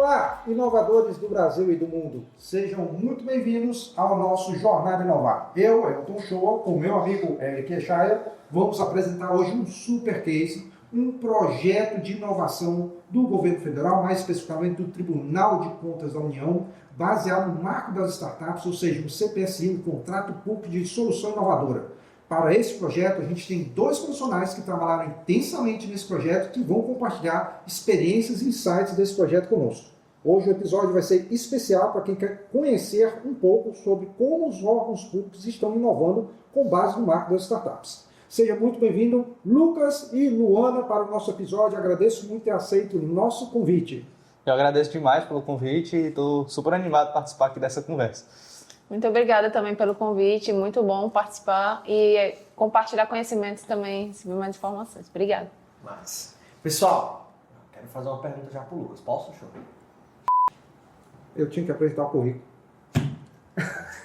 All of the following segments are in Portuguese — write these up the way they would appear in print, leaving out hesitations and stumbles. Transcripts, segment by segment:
Olá, inovadores do Brasil e do mundo. Sejam muito bem-vindos ao nosso Jornada Inovar. Eu, Elton Shoa, com meu amigo Eric Echaia, vamos apresentar hoje um super case, um projeto de inovação do governo federal, mais especificamente do Tribunal de Contas da União, baseado no marco das startups, ou seja, um CPSI, um contrato público de solução inovadora. Para esse projeto, a gente tem dois profissionais que trabalharam intensamente nesse projeto que vão compartilhar experiências e insights desse projeto conosco. Hoje o episódio vai ser especial para quem quer conhecer um pouco sobre como os órgãos públicos estão inovando com base no marco das startups. Seja muito bem-vindo, Lucas e Luana, para o nosso episódio. Agradeço muito ter aceito o nosso convite. Eu agradeço demais pelo convite e estou super animado de participar aqui dessa conversa. Muito obrigada também pelo convite, muito bom participar e compartilhar conhecimentos também, receber mais informações. Obrigada. Mas, pessoal, quero fazer uma pergunta já pro Lucas. Posso, show? Eu tinha que apresentar o currículo.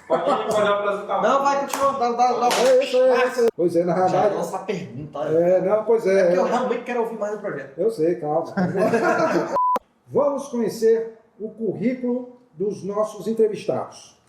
Pode apresentar. Não, vai, continua. Dá. É isso. Pois é, na Já verdade. lança a pergunta. Pois É é. porque eu realmente quero ouvir mais do projeto. Eu sei, calma. Vamos conhecer o currículo dos nossos entrevistados.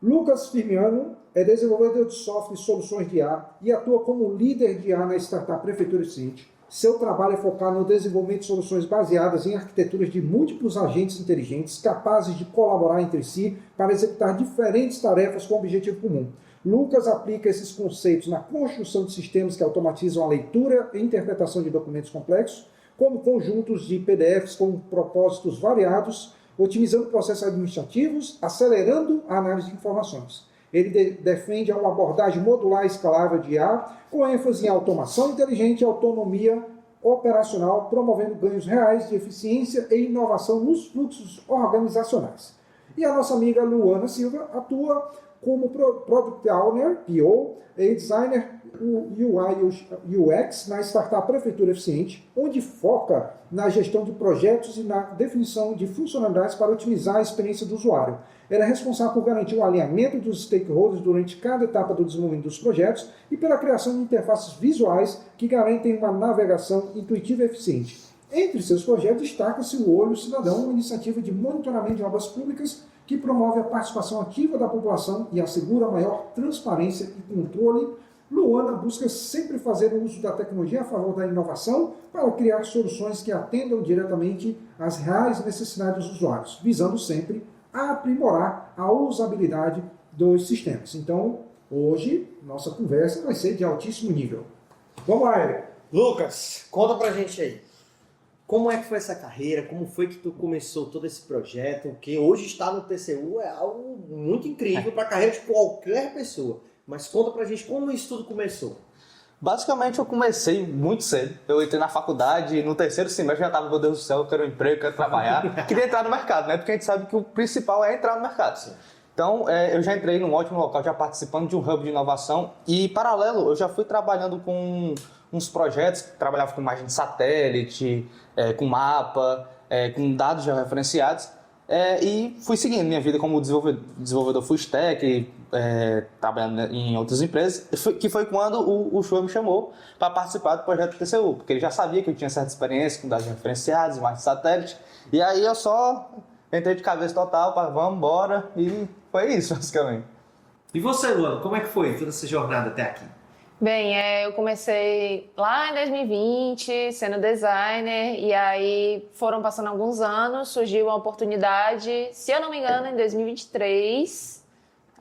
Lucas Firmiano é desenvolvedor de software e soluções de IA e atua como líder de IA na startup Prefeitura Eficiente. Seu trabalho é focado no desenvolvimento de soluções baseadas em arquiteturas de múltiplos agentes inteligentes capazes de colaborar entre si para executar diferentes tarefas com objetivo comum. Lucas aplica esses conceitos na construção de sistemas que automatizam a leitura e interpretação de documentos complexos, como conjuntos de PDFs com propósitos variados, otimizando processos administrativos, acelerando a análise de informações. Ele defende uma abordagem modular e escalável de IA, com ênfase em automação inteligente e autonomia operacional, promovendo ganhos reais de eficiência e inovação nos fluxos organizacionais. E a nossa amiga Luana Silva atua como Product Owner, PO, e Designer UI UX na startup Prefeitura Eficiente, onde foca na gestão de projetos e na definição de funcionalidades para otimizar a experiência do usuário. Ela é responsável por garantir o alinhamento dos stakeholders durante cada etapa do desenvolvimento dos projetos e pela criação de interfaces visuais que garantem uma navegação intuitiva e eficiente. Entre seus projetos destaca-se o Olho Cidadão, uma iniciativa de monitoramento de obras públicas que promove a participação ativa da população e assegura maior transparência e controle. Luana busca sempre fazer o uso da tecnologia a favor da inovação para criar soluções que atendam diretamente às reais necessidades dos usuários, visando sempre aprimorar a usabilidade dos sistemas. Então, hoje, nossa conversa vai ser de altíssimo nível. Vamos lá, Eric. Lucas, conta pra gente aí. Como é que foi essa carreira? Como foi que tu começou todo esse projeto? Que hoje estar no TCU é algo muito incrível para a carreira de qualquer pessoa. Mas conta pra gente como isso tudo começou. Basicamente, eu comecei muito cedo. Eu entrei na faculdade e no terceiro semestre já estava, meu Deus do céu, eu quero um emprego, quero trabalhar. Queria entrar no mercado, né? Porque a gente sabe que o principal é entrar no mercado. Sim. Então, eu já entrei num ótimo local, já participando de um hub de inovação. E, paralelo, eu já fui trabalhando com uns projetos, trabalhava com imagem de satélite, com mapa, com dados já referenciados. E fui seguindo minha vida como desenvolvedor full stack, trabalhando em outras empresas, que foi quando o Shoa me chamou para participar do projeto do TCU, porque ele já sabia que eu tinha certa experiência com dados referenciados, imagens de satélite, e aí eu só entrei de cabeça total para vamos embora, e foi isso, basicamente. E você, Luana, como é que foi toda essa jornada até aqui? Bem, eu comecei lá em 2020, sendo designer, e aí foram passando alguns anos, surgiu uma oportunidade, se eu não me engano, em 2023,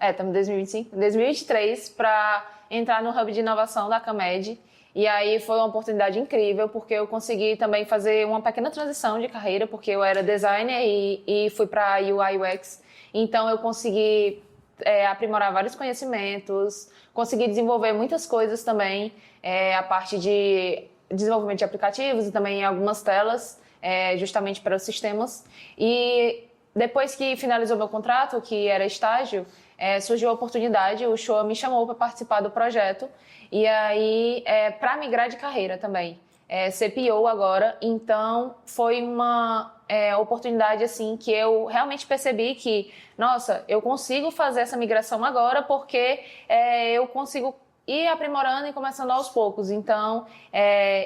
estamos em 2025, 2023, para entrar no Hub de Inovação da CAMED. E aí foi uma oportunidade incrível, porque eu consegui também fazer uma pequena transição de carreira, porque eu era designer e fui para UI UX. Então eu consegui aprimorar vários conhecimentos, consegui desenvolver muitas coisas também, a parte de desenvolvimento de aplicativos e também algumas telas, justamente para os sistemas. E depois que finalizou meu contrato, que era estágio, surgiu a oportunidade, o Shoa me chamou para participar do projeto, e aí para migrar de carreira também. Ser PO agora, então foi uma oportunidade assim que eu realmente percebi que, nossa, eu consigo fazer essa migração agora porque eu consigo ir aprimorando e começando aos poucos. Então,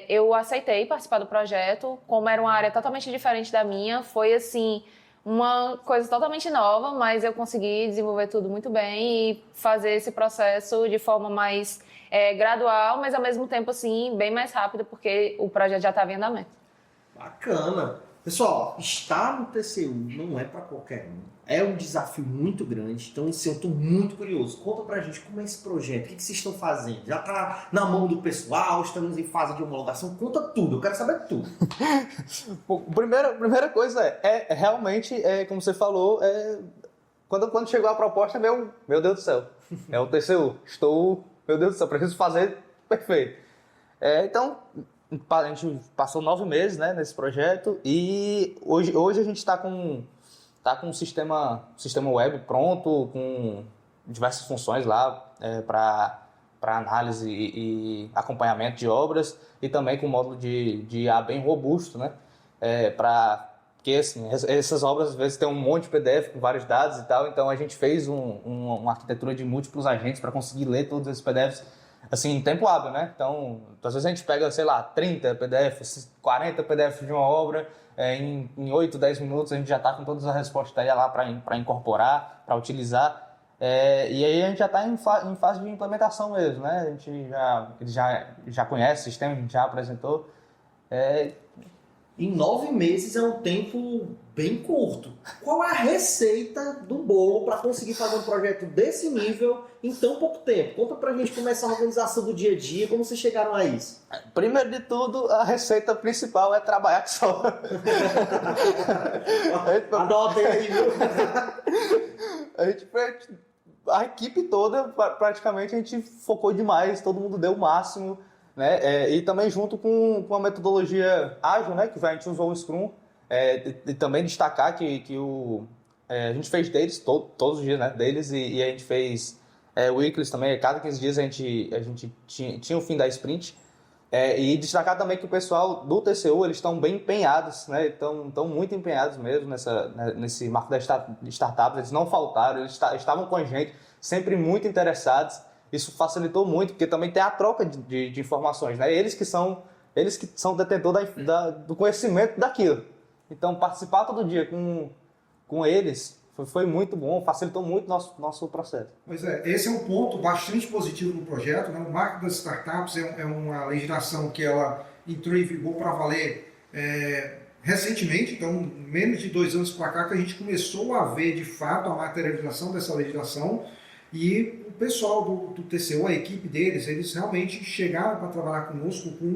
eu aceitei participar do projeto, como era uma área totalmente diferente da minha, foi assim, uma coisa totalmente nova, mas eu consegui desenvolver tudo muito bem e fazer esse processo de forma mais gradual, mas ao mesmo tempo, assim, bem mais rápido, porque o projeto já estava em andamento. Bacana. Pessoal, estar no TCU não é para qualquer um. É um desafio muito grande. Então, assim, eu estou muito curioso. Conta pra gente como é esse projeto. O que vocês estão fazendo? Já está na mão do pessoal? Estamos em fase de homologação? Conta tudo. Eu quero saber tudo. Primeira coisa realmente, como você falou, quando chegou a proposta, meu Deus do céu, é o TCU. Meu Deus do céu, preciso fazer perfeito. Então, a gente passou 9 meses, né, nesse projeto e hoje a gente está com um sistema web pronto, com diversas funções lá para análise e acompanhamento de obras e também com um módulo de IA bem robusto, né, porque assim, essas obras às vezes tem um monte de PDF com vários dados e tal, então a gente fez uma arquitetura de múltiplos agentes para conseguir ler todos esses PDFs assim, em tempo hábil, né? Então, às vezes a gente pega, sei lá, 30 PDFs, 40 PDFs de uma obra, em 8, 10 minutos a gente já está com todas as respostas lá para incorporar, para utilizar. E aí a gente já está em fase de implementação mesmo, né? A gente já conhece o sistema, a gente já apresentou. Em 9 meses é um tempo bem curto. Qual é a receita do bolo para conseguir fazer um projeto desse nível em tão pouco tempo? Conta pra gente como é essa organização do dia a dia, como vocês chegaram a isso. Primeiro de tudo, a receita principal é trabalhar que só. Anotem aí, viu? A equipe toda, praticamente, a gente focou demais, todo mundo deu o máximo. Né? E também junto com a metodologia ágil, né? Que a gente usou o Scrum, e também destacar que a gente fez deles todos os dias, né? Deles, e a gente fez weeklies também, cada 15 dias a gente tinha o fim da sprint, e destacar também que o pessoal do TCU, eles estão bem empenhados, né? Estão muito empenhados mesmo nesse marco das startups, eles não faltaram, eles estavam com a gente, sempre muito interessados. Isso facilitou muito, porque também tem a troca de informações, né? Eles que são detentores do conhecimento daquilo. Então, participar todo dia com eles foi muito bom, facilitou muito o nosso processo. Pois esse é um ponto bastante positivo no projeto, né? O Marco das Startups é uma legislação que ela entrou em vigor para valer recentemente, então menos de 2 anos para cá que a gente começou a ver de fato a materialização dessa legislação. E o pessoal do TCU, a equipe deles, eles realmente chegaram para trabalhar conosco com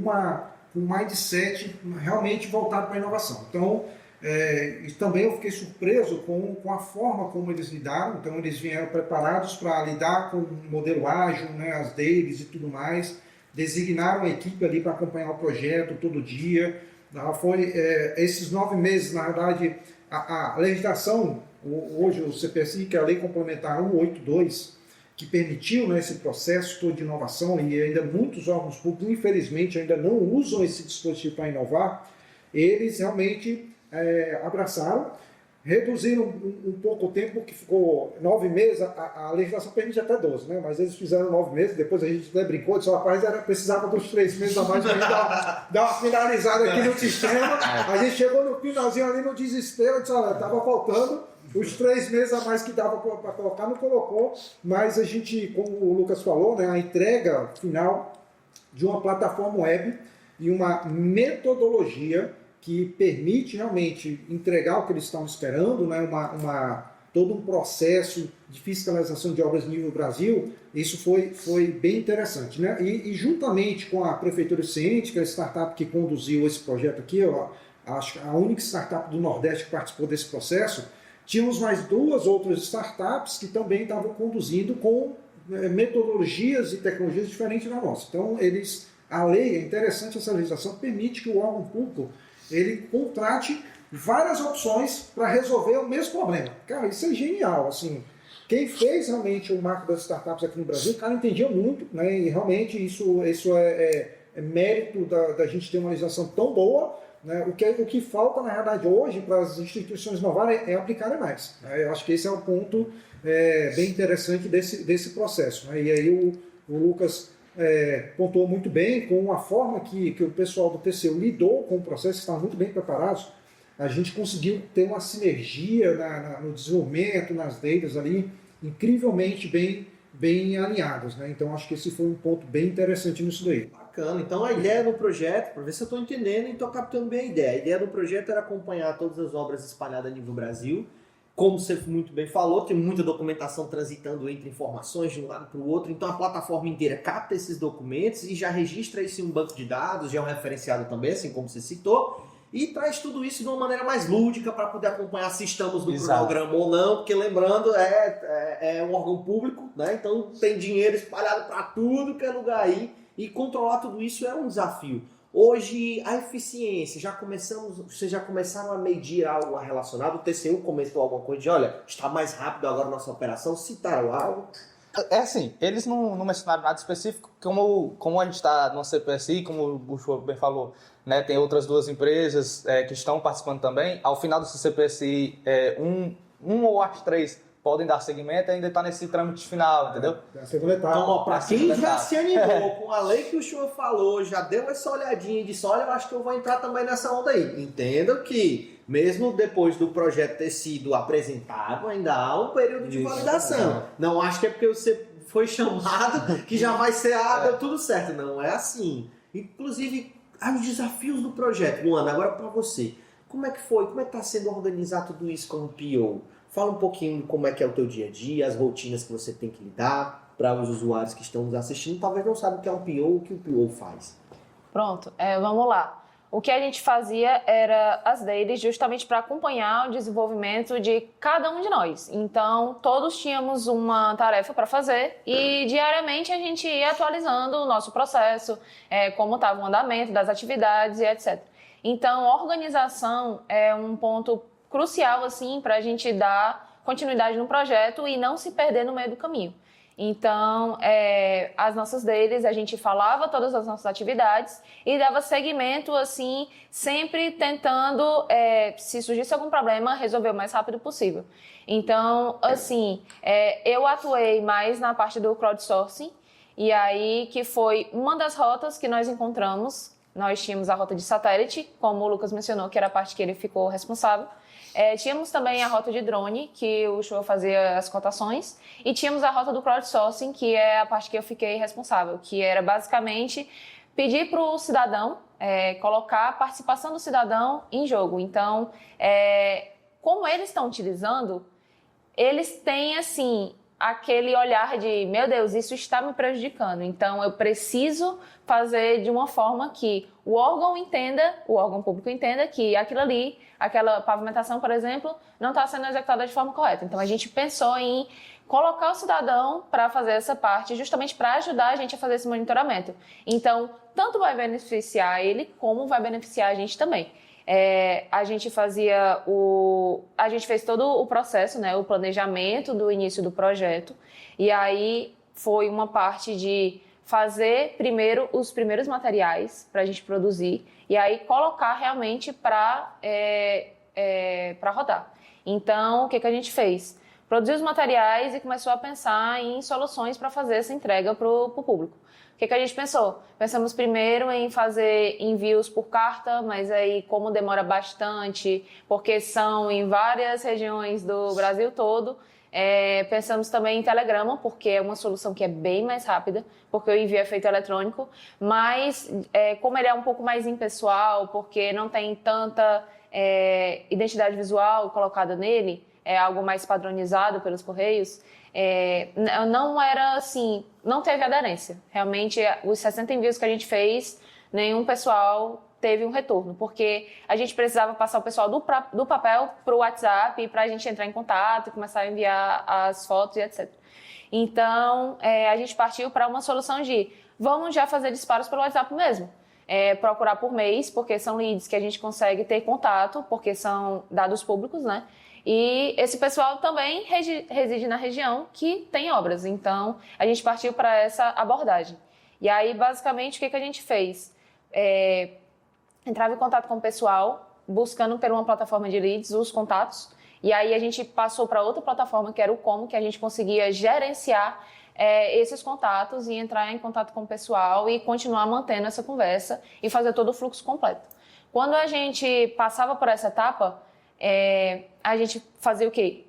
um mindset realmente voltado para a inovação. Então, também eu fiquei surpreso com a forma como eles lidaram. Então, eles vieram preparados para lidar com o modelo ágil, né, as deles e tudo mais. Designaram a equipe ali para acompanhar o projeto todo dia. Esses 9 meses, na verdade, a legislação, hoje o CPSI, que é a Lei Complementar 182, que permitiu, né, esse processo todo de inovação, e ainda muitos órgãos públicos, infelizmente, ainda não usam esse dispositivo para inovar, eles realmente abraçaram, reduziram um pouco o tempo, que ficou 9 meses, a legislação permite até 12, né? Mas eles fizeram 9 meses, depois a gente até brincou, disse, rapaz, precisava dos 3 meses a mais para a gente dar uma finalizada aqui no sistema. A gente chegou no finalzinho ali no desespero, disse, olha, estava faltando os 3 meses a mais que dava para colocar, não colocou, mas a gente, como o Lucas falou, né, a entrega final de uma plataforma web e uma metodologia que permite realmente entregar o que eles estão esperando, né, todo um processo de fiscalização de obras nível Brasil, isso foi bem interessante. Né? E juntamente com a Prefeitura Ciente, que é a startup que conduziu esse projeto aqui, acho que a única startup do Nordeste que participou desse processo, tínhamos mais 2 outras startups que também estavam conduzindo com metodologias e tecnologias diferentes da nossa. Então, a lei, é interessante essa legislação, permite que o órgão público ele contrate várias opções para resolver o mesmo problema. Cara, isso é genial. Assim, quem fez realmente o marco das startups aqui no Brasil, o cara entendia muito, né? E realmente isso é mérito da gente ter uma legislação tão boa. Né? O que falta, na realidade, hoje, para as instituições inovarem é aplicarem mais. Né? Eu acho que esse é um ponto bem interessante desse processo. Né? E aí o Lucas pontuou muito bem com a forma que o pessoal do TCU lidou com o processo, estavam muito bem preparados. a gente conseguiu ter uma sinergia no desenvolvimento, nas datas ali, incrivelmente bem alinhados, né? Então acho que esse foi um ponto bem interessante nisso daí. Bacana. Então a ideia do projeto, para ver se eu estou entendendo e estou captando bem a ideia do projeto era acompanhar todas as obras espalhadas a nível Brasil. Como você muito bem falou, tem muita documentação transitando entre informações de um lado para o outro, então a plataforma inteira capta esses documentos e já registra isso em um banco de dados, já é um referenciado também, assim como você citou, e traz tudo isso de uma maneira mais lúdica para poder acompanhar se estamos no Exato. programa ou não, porque lembrando, é um órgão público, né? Então tem dinheiro espalhado para tudo que é lugar aí, e controlar tudo isso é um desafio. Hoje, a eficiência, vocês já começaram a medir algo relacionado? O TCU comentou alguma coisa de, olha, está mais rápido agora a nossa operação? Citaram algo? É assim, eles não mencionaram nada específico, como a gente está no CPSI, como o João bem falou, né, tem outras duas empresas que estão participando também. Ao final do CPSI, um ou as três podem dar segmento e ainda está nesse trâmite final, entendeu? A segunda etapa. Então, para quem segunda já etapa. se animou com a lei que o senhor falou, já deu essa olhadinha e disse, olha, eu acho que eu vou entrar também nessa onda aí. Entenda que, mesmo depois do projeto ter sido apresentado, ainda há um período de validação. Não acho que é porque você foi chamado que já vai ser, deu tudo certo. Não é assim. Inclusive, os desafios do projeto. Luana, agora para você. Como é que foi? Como é que está sendo organizar tudo isso como PO? Fala um pouquinho de como é que é o teu dia a dia, as rotinas que você tem que lidar para os usuários que estão nos assistindo. Talvez não saibam o que é um PO, o que o PO faz. Pronto, vamos lá. O que a gente fazia era as dailies justamente para acompanhar o desenvolvimento de cada um de nós. Então, todos tínhamos uma tarefa para fazer e diariamente a gente ia atualizando o nosso processo, como estava o andamento das atividades e etc. Então, organização é um ponto crucial assim, para a gente dar continuidade no projeto e não se perder no meio do caminho. Então, as nossas dailies, a gente falava todas as nossas atividades e dava seguimento, assim, sempre tentando, se surgisse algum problema, resolver o mais rápido possível. Então, assim, eu atuei mais na parte do crowdsourcing, e aí que foi uma das rotas que nós encontramos. Nós tínhamos a rota de satélite, como o Lucas mencionou, que era a parte que ele ficou responsável. Tínhamos também a rota de drone, que o Show fazia as cotações, e tínhamos a rota do crowdsourcing, que é a parte que eu fiquei responsável, que era basicamente pedir para o cidadão colocar a participação do cidadão em jogo. Então, como eles estão utilizando, eles têm, assim, aquele olhar de, meu Deus, isso está me prejudicando, então eu preciso fazer de uma forma que o órgão público entenda que aquilo ali, aquela pavimentação, por exemplo, não está sendo executada de forma correta. Então a gente pensou em colocar o cidadão para fazer essa parte, justamente para ajudar a gente a fazer esse monitoramento. Então, tanto vai beneficiar ele, como vai beneficiar a gente também. A gente fez todo o processo, né, o planejamento do início do projeto, e aí foi uma parte de fazer primeiro os primeiros materiais para a gente produzir e aí colocar realmente para rodar. Então, o que a gente fez? Produziu os materiais e começou a pensar em soluções para fazer essa entrega para o público. O que a gente pensou? Pensamos primeiro em fazer envios por carta, mas aí como demora bastante, porque são em várias regiões do Brasil todo, pensamos também em telegrama, porque é uma solução que é bem mais rápida, porque o envio é feito eletrônico, mas como ele é um pouco mais impessoal, porque não tem tanta identidade visual colocada nele, é algo mais padronizado pelos correios, não era assim, não teve aderência. Realmente, os 60 envios que a gente fez, nenhum pessoal teve um retorno, porque a gente precisava passar o pessoal do papel para o WhatsApp para a gente entrar em contato e começar a enviar as fotos e etc. Então, a gente partiu para uma solução de vamos já fazer disparos pelo WhatsApp mesmo. Procurar por mês, porque são leads que a gente consegue ter contato, porque são dados públicos, né? E esse pessoal também reside na região que tem obras. Então, a gente partiu para essa abordagem. E aí, basicamente, o que a gente fez? Entrava em contato com o pessoal, buscando por uma plataforma de leads os contatos. E aí, a gente passou para outra plataforma, que era o Como, que a gente conseguia gerenciar esses contatos e entrar em contato com o pessoal e continuar mantendo essa conversa e fazer todo o fluxo completo. Quando a gente passava por essa etapa, a gente fazia o quê?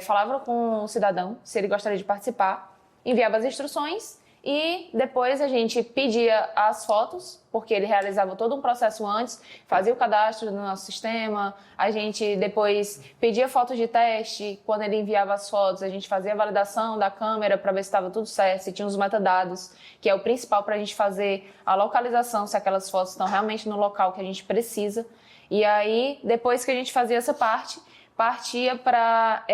Falava com o cidadão se ele gostaria de participar, enviava as instruções e depois a gente pedia as fotos, porque ele realizava todo um processo antes, fazia o cadastro no nosso sistema, a gente depois pedia fotos de teste, quando ele enviava as fotos, a gente fazia a validação da câmera para ver se estava tudo certo, se tinha os metadados, que é o principal para a gente fazer a localização, se aquelas fotos estão realmente no local que a gente precisa. E aí, depois que a gente fazia essa parte, partia para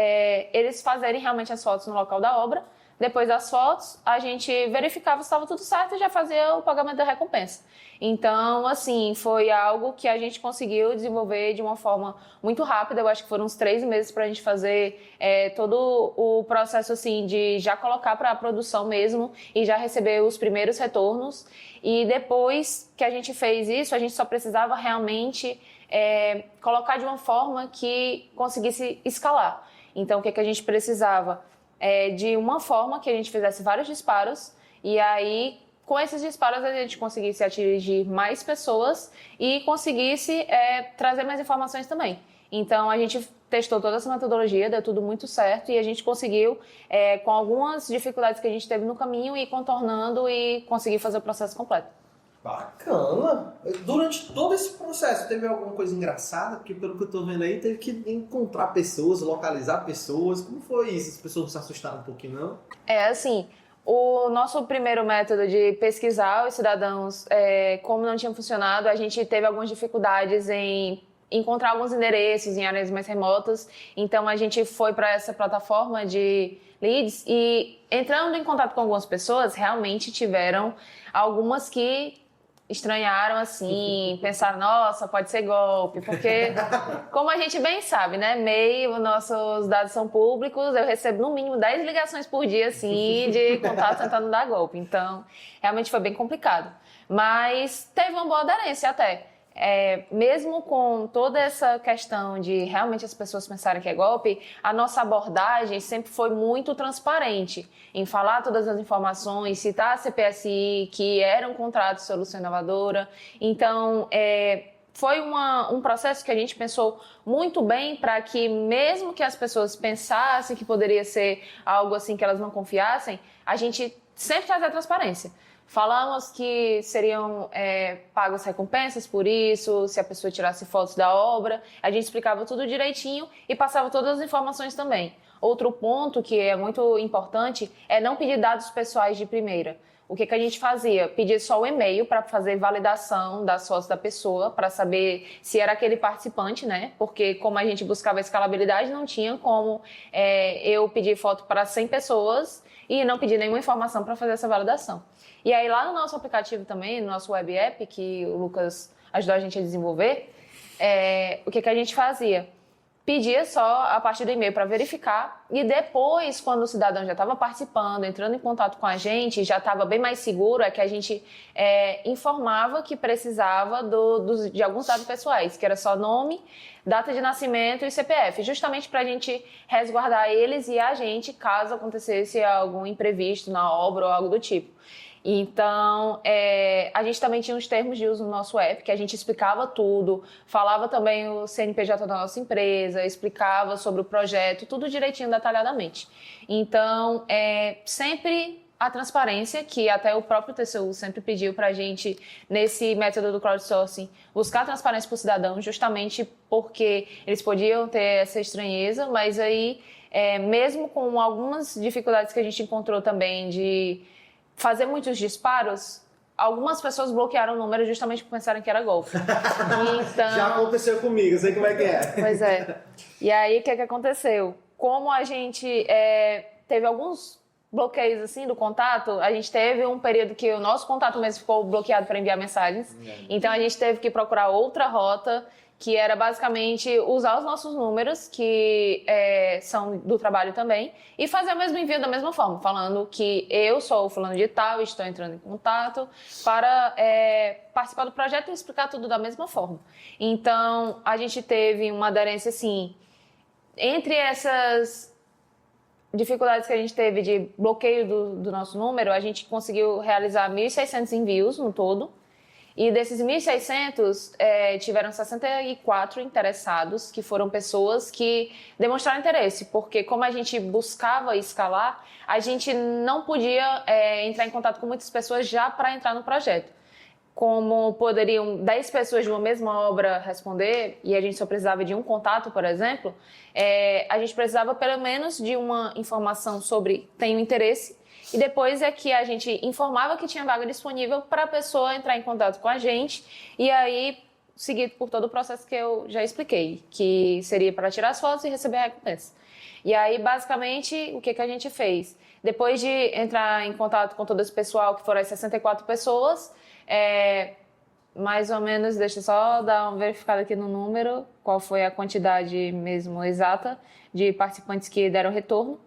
eles fazerem realmente as fotos no local da obra. Depois das fotos, a gente verificava se estava tudo certo e já fazia o pagamento da recompensa. Então, assim, foi algo que a gente conseguiu desenvolver de uma forma muito rápida. Eu acho que foram uns 3 meses para a gente fazer todo o processo, assim, de já colocar para a produção mesmo e já receber os primeiros retornos. E depois que a gente fez isso, a gente só precisava realmente colocar de uma forma que conseguisse escalar. Então, o que a gente precisava? De uma forma que a gente fizesse vários disparos e aí com esses disparos a gente conseguisse atingir mais pessoas e conseguisse trazer mais informações também. Então a gente testou toda essa metodologia, deu tudo muito certo e a gente conseguiu, com algumas dificuldades que a gente teve no caminho, ir contornando e conseguir fazer o processo completo. Bacana! Durante todo esse processo, teve alguma coisa engraçada? Porque pelo que eu tô vendo aí, teve que encontrar pessoas, localizar pessoas. Como foi isso? As pessoas não se assustaram um pouquinho, não? Assim, o nosso primeiro método de pesquisar os cidadãos, como não tinha funcionado, a gente teve algumas dificuldades em encontrar alguns endereços em áreas mais remotas. Então, a gente foi para essa plataforma de leads e, entrando em contato com algumas pessoas, realmente tiveram algumas que estranharam, assim, pensaram, nossa, pode ser golpe, porque, como a gente bem sabe, né, MEI, nossos dados são públicos, eu recebo no mínimo 10 ligações por dia, assim, de contato tentando dar golpe, então, realmente foi bem complicado, mas teve uma boa aderência até. Mesmo com toda essa questão de realmente as pessoas pensarem que é golpe, a nossa abordagem sempre foi muito transparente em falar todas as informações, citar a CPSI, que era um contrato de solução inovadora. Então, foi um processo que a gente pensou muito bem para que, mesmo que as pessoas pensassem que poderia ser algo assim que elas não confiassem, a gente sempre trazia transparência. Falamos que seriam pagos recompensas por isso, se a pessoa tirasse fotos da obra. A gente explicava tudo direitinho e passava todas as informações também. Outro ponto que é muito importante é não pedir dados pessoais de primeira. O que a gente fazia? Pedir só o e-mail para fazer validação das fotos da pessoa, para saber se era aquele participante, né? Porque como a gente buscava escalabilidade, não tinha como eu pedir foto para 100 pessoas e não pedir nenhuma informação para fazer essa validação. E aí lá no nosso aplicativo também, no nosso web app, que o Lucas ajudou a gente a desenvolver, o que a gente fazia? Pedia só a partir do e-mail para verificar e depois, quando o cidadão já estava participando, entrando em contato com a gente, já estava bem mais seguro, que a gente informava que precisava de alguns dados pessoais, que era só nome, data de nascimento e CPF, justamente para a gente resguardar eles e a gente, caso acontecesse algum imprevisto na obra ou algo do tipo. Então, a gente também tinha os termos de uso no nosso app, que a gente explicava tudo, falava também o CNPJ da nossa empresa, explicava sobre o projeto, tudo direitinho, detalhadamente. Então, sempre a transparência, que até o próprio TCU sempre pediu para a gente, nesse método do crowdsourcing, buscar transparência para o cidadão, justamente porque eles podiam ter essa estranheza, mas aí, mesmo com algumas dificuldades que a gente encontrou também de fazer muitos disparos, algumas pessoas bloquearam o número justamente por pensarem que era golpe. Então, já aconteceu comigo, sei como é que é. Pois é. E aí, o que aconteceu? Como a gente teve alguns bloqueios assim do contato, a gente teve um período que o nosso contato mesmo ficou bloqueado para enviar mensagens. Então, a gente teve que procurar outra rota, que era basicamente usar os nossos números, que são do trabalho também, e fazer o mesmo envio da mesma forma, falando que eu sou o fulano de tal, estou entrando em contato para participar do projeto e explicar tudo da mesma forma. Então, a gente teve uma aderência, assim, entre essas dificuldades que a gente teve de bloqueio do nosso número, a gente conseguiu realizar 1.600 envios no todo, E desses 1.600, tiveram 64 interessados, que foram pessoas que demonstraram interesse, porque como a gente buscava escalar, a gente não podia entrar em contato com muitas pessoas já para entrar no projeto. Como poderiam 10 pessoas de uma mesma obra responder, e a gente só precisava de um contato, por exemplo, a gente precisava pelo menos de uma informação sobre tenho interesse, e depois é que a gente informava que tinha vaga disponível para a pessoa entrar em contato com a gente, e aí seguir por todo o processo que eu já expliquei, que seria para tirar as fotos e receber a recompensa. E aí, basicamente, o que a gente fez? Depois de entrar em contato com todo esse pessoal, que foram as 64 pessoas, mais ou menos, deixa eu só dar uma verificada aqui no número, qual foi a quantidade mesmo exata de participantes que deram retorno.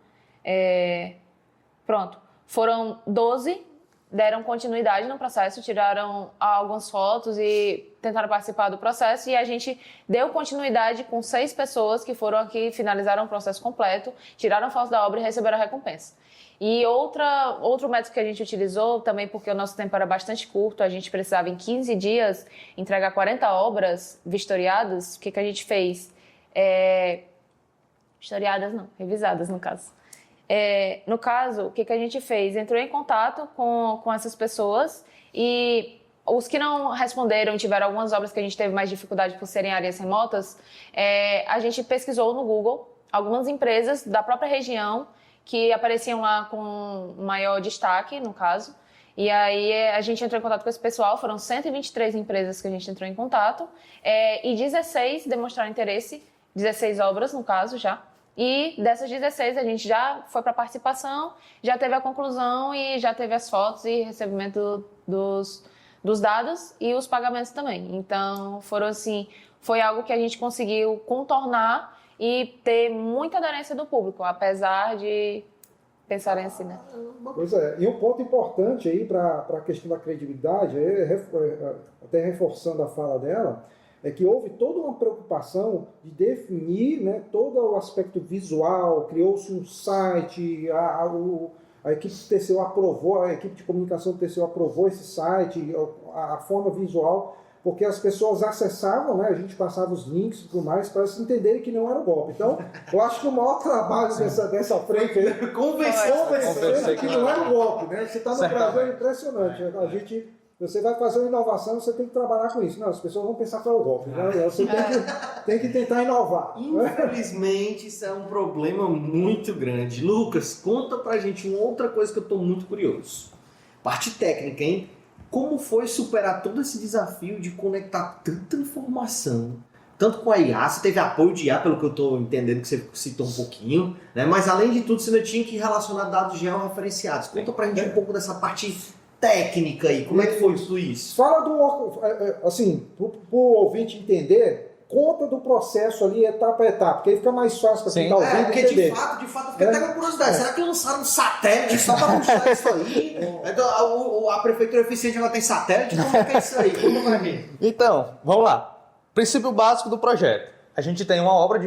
Pronto, foram 12, deram continuidade no processo, tiraram algumas fotos e tentaram participar do processo, e a gente deu continuidade com 6 pessoas que foram aqui, finalizaram o processo completo, tiraram fotos da obra e receberam a recompensa. E outro método que a gente utilizou, também porque o nosso tempo era bastante curto, a gente precisava em 15 dias entregar 40 obras vistoriadas. O que a gente fez? Vistoriadas não, revisadas no caso. No caso, o que a gente fez? Entrou em contato com essas pessoas, e os que não responderam, tiveram algumas obras que a gente teve mais dificuldade por serem áreas remotas, a gente pesquisou no Google algumas empresas da própria região que apareciam lá com maior destaque, no caso. E aí a gente entrou em contato com esse pessoal, foram 123 empresas que a gente entrou em contato, e 16 demonstraram interesse, 16 obras no caso já. E dessas 16 a gente já foi para participação, já teve a conclusão e já teve as fotos e recebimento dos dados e os pagamentos também. Então foi algo que a gente conseguiu contornar e ter muita aderência do público, apesar de pensarem assim, né? Pois é, e um ponto importante aí para a questão da credibilidade, até reforçando a fala dela, é que houve toda uma preocupação de definir, né, todo o aspecto visual, criou-se um site, a equipe do TCU aprovou, a equipe de comunicação do TCU aprovou esse site, a forma visual, porque as pessoas acessavam, né, a gente passava os links e tudo mais, para eles entenderem que não era um golpe. Então, eu acho que o maior trabalho dessa frente aí convencer que não era um golpe, né? Você está no Brasil, é impressionante. Você vai fazer uma inovação, você tem que trabalhar com isso. Não, as pessoas vão pensar que é um golpe. Né? Você tem que tentar inovar. Infelizmente, isso é um problema muito grande. Lucas, conta pra gente uma outra coisa que eu tô muito curioso. Parte técnica, hein? Como foi superar todo esse desafio de conectar tanta informação? Tanto com a IA, você teve apoio de IA, pelo que eu tô entendendo que você citou um pouquinho, né? Mas além de tudo, você ainda tinha que relacionar dados georreferenciados. Conta pra gente um pouco dessa parte técnica aí, como é que foi tudo isso? Fala assim, para o ouvinte entender, conta do processo ali, etapa a etapa, porque aí fica mais fácil para quem está ouvindo porque entender. de fato, eu fiquei até com curiosidade, será que lançaram um satélite só para puxar isso aí? Então, a Prefeitura Eficiente ela tem satélite? Como é que é isso aí? Conta pra mim. Então, vamos lá. Princípio básico do projeto. A gente tem uma obra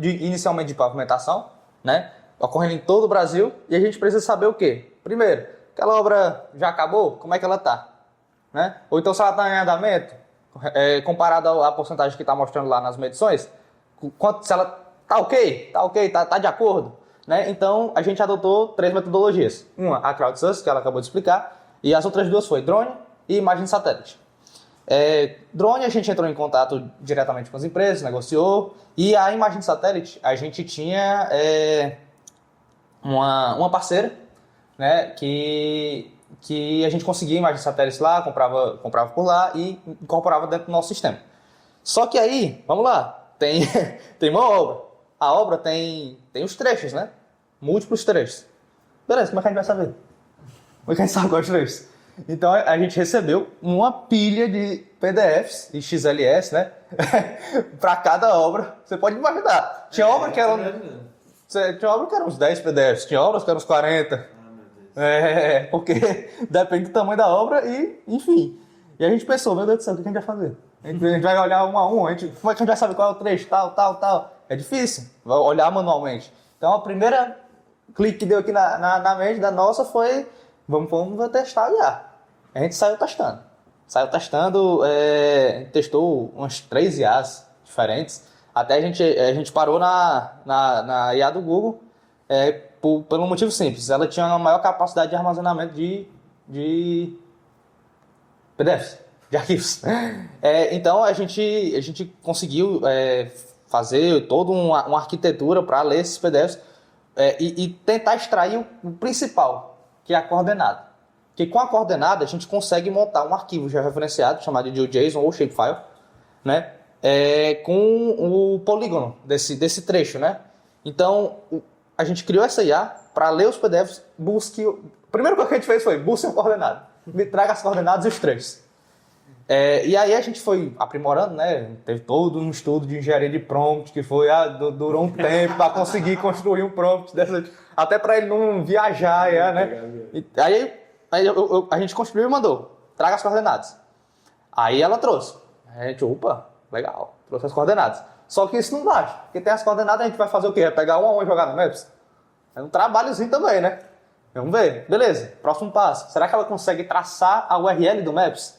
inicialmente de pavimentação, né, ocorrendo em todo o Brasil, e a gente precisa saber o quê? Primeiro, aquela obra já acabou? Como é que ela está? Né? Ou então se ela está em andamento, comparado à porcentagem que está mostrando lá nas medições, se ela está ok, está de acordo. Né? Então a gente adotou 3 metodologias. Uma, a crowdsourcing, que ela acabou de explicar, e as outras 2 foi drone e imagem de satélite. Drone a gente entrou em contato diretamente com as empresas, negociou, e a imagem de satélite a gente tinha uma parceira, né, que a gente conseguia imagem de satélite lá, comprava por lá e incorporava dentro do nosso sistema. Só que aí, vamos lá, tem uma obra. A obra tem os trechos, né? Múltiplos trechos. Beleza, como é que a gente vai saber? Como é que a gente sabe quais trechos? Então a gente recebeu uma pilha de PDFs e XLS, né? para cada obra. Você pode imaginar. Tinha obra que eram uns 10 PDFs, tinha obras que eram uns 40. Porque depende do tamanho da obra e, enfim. E a gente pensou, meu Deus do céu, o que a gente vai fazer? A gente vai olhar um a um, como é que a gente vai saber qual é o trecho, tal. É difícil, vai olhar manualmente. Então a primeira clique que deu aqui na mente da nossa foi, vamos testar o IA. A gente saiu testando. Saiu testando, testou umas 3 IAs diferentes, até a gente parou na IA do Google, pelo motivo simples, ela tinha uma maior capacidade de armazenamento de PDFs, de arquivos. Então a gente conseguiu fazer toda uma arquitetura para ler esses PDFs e tentar extrair o principal, que é a coordenada. Porque com a coordenada a gente consegue montar um arquivo já referenciado, chamado de JSON ou shapefile, né? Com o polígono desse trecho, né? Então a gente criou essa IA para ler os PDFs, a primeira coisa que a gente fez foi busque uma coordenada, me traga as coordenadas e os trechos. E aí a gente foi aprimorando, né? Teve todo um estudo de engenharia de prompt que foi, durou um tempo para conseguir construir um prompt até para ele não viajar, né? Aí a gente construiu e mandou, traga as coordenadas. Aí ela trouxe. A gente, opa, legal, trouxe as coordenadas. Só que isso não basta, porque tem as coordenadas, a gente vai fazer o quê? Vai pegar um a um e jogar no Maps? É um trabalhozinho também, né? Vamos ver, beleza, próximo passo. Será que ela consegue traçar a URL do Maps?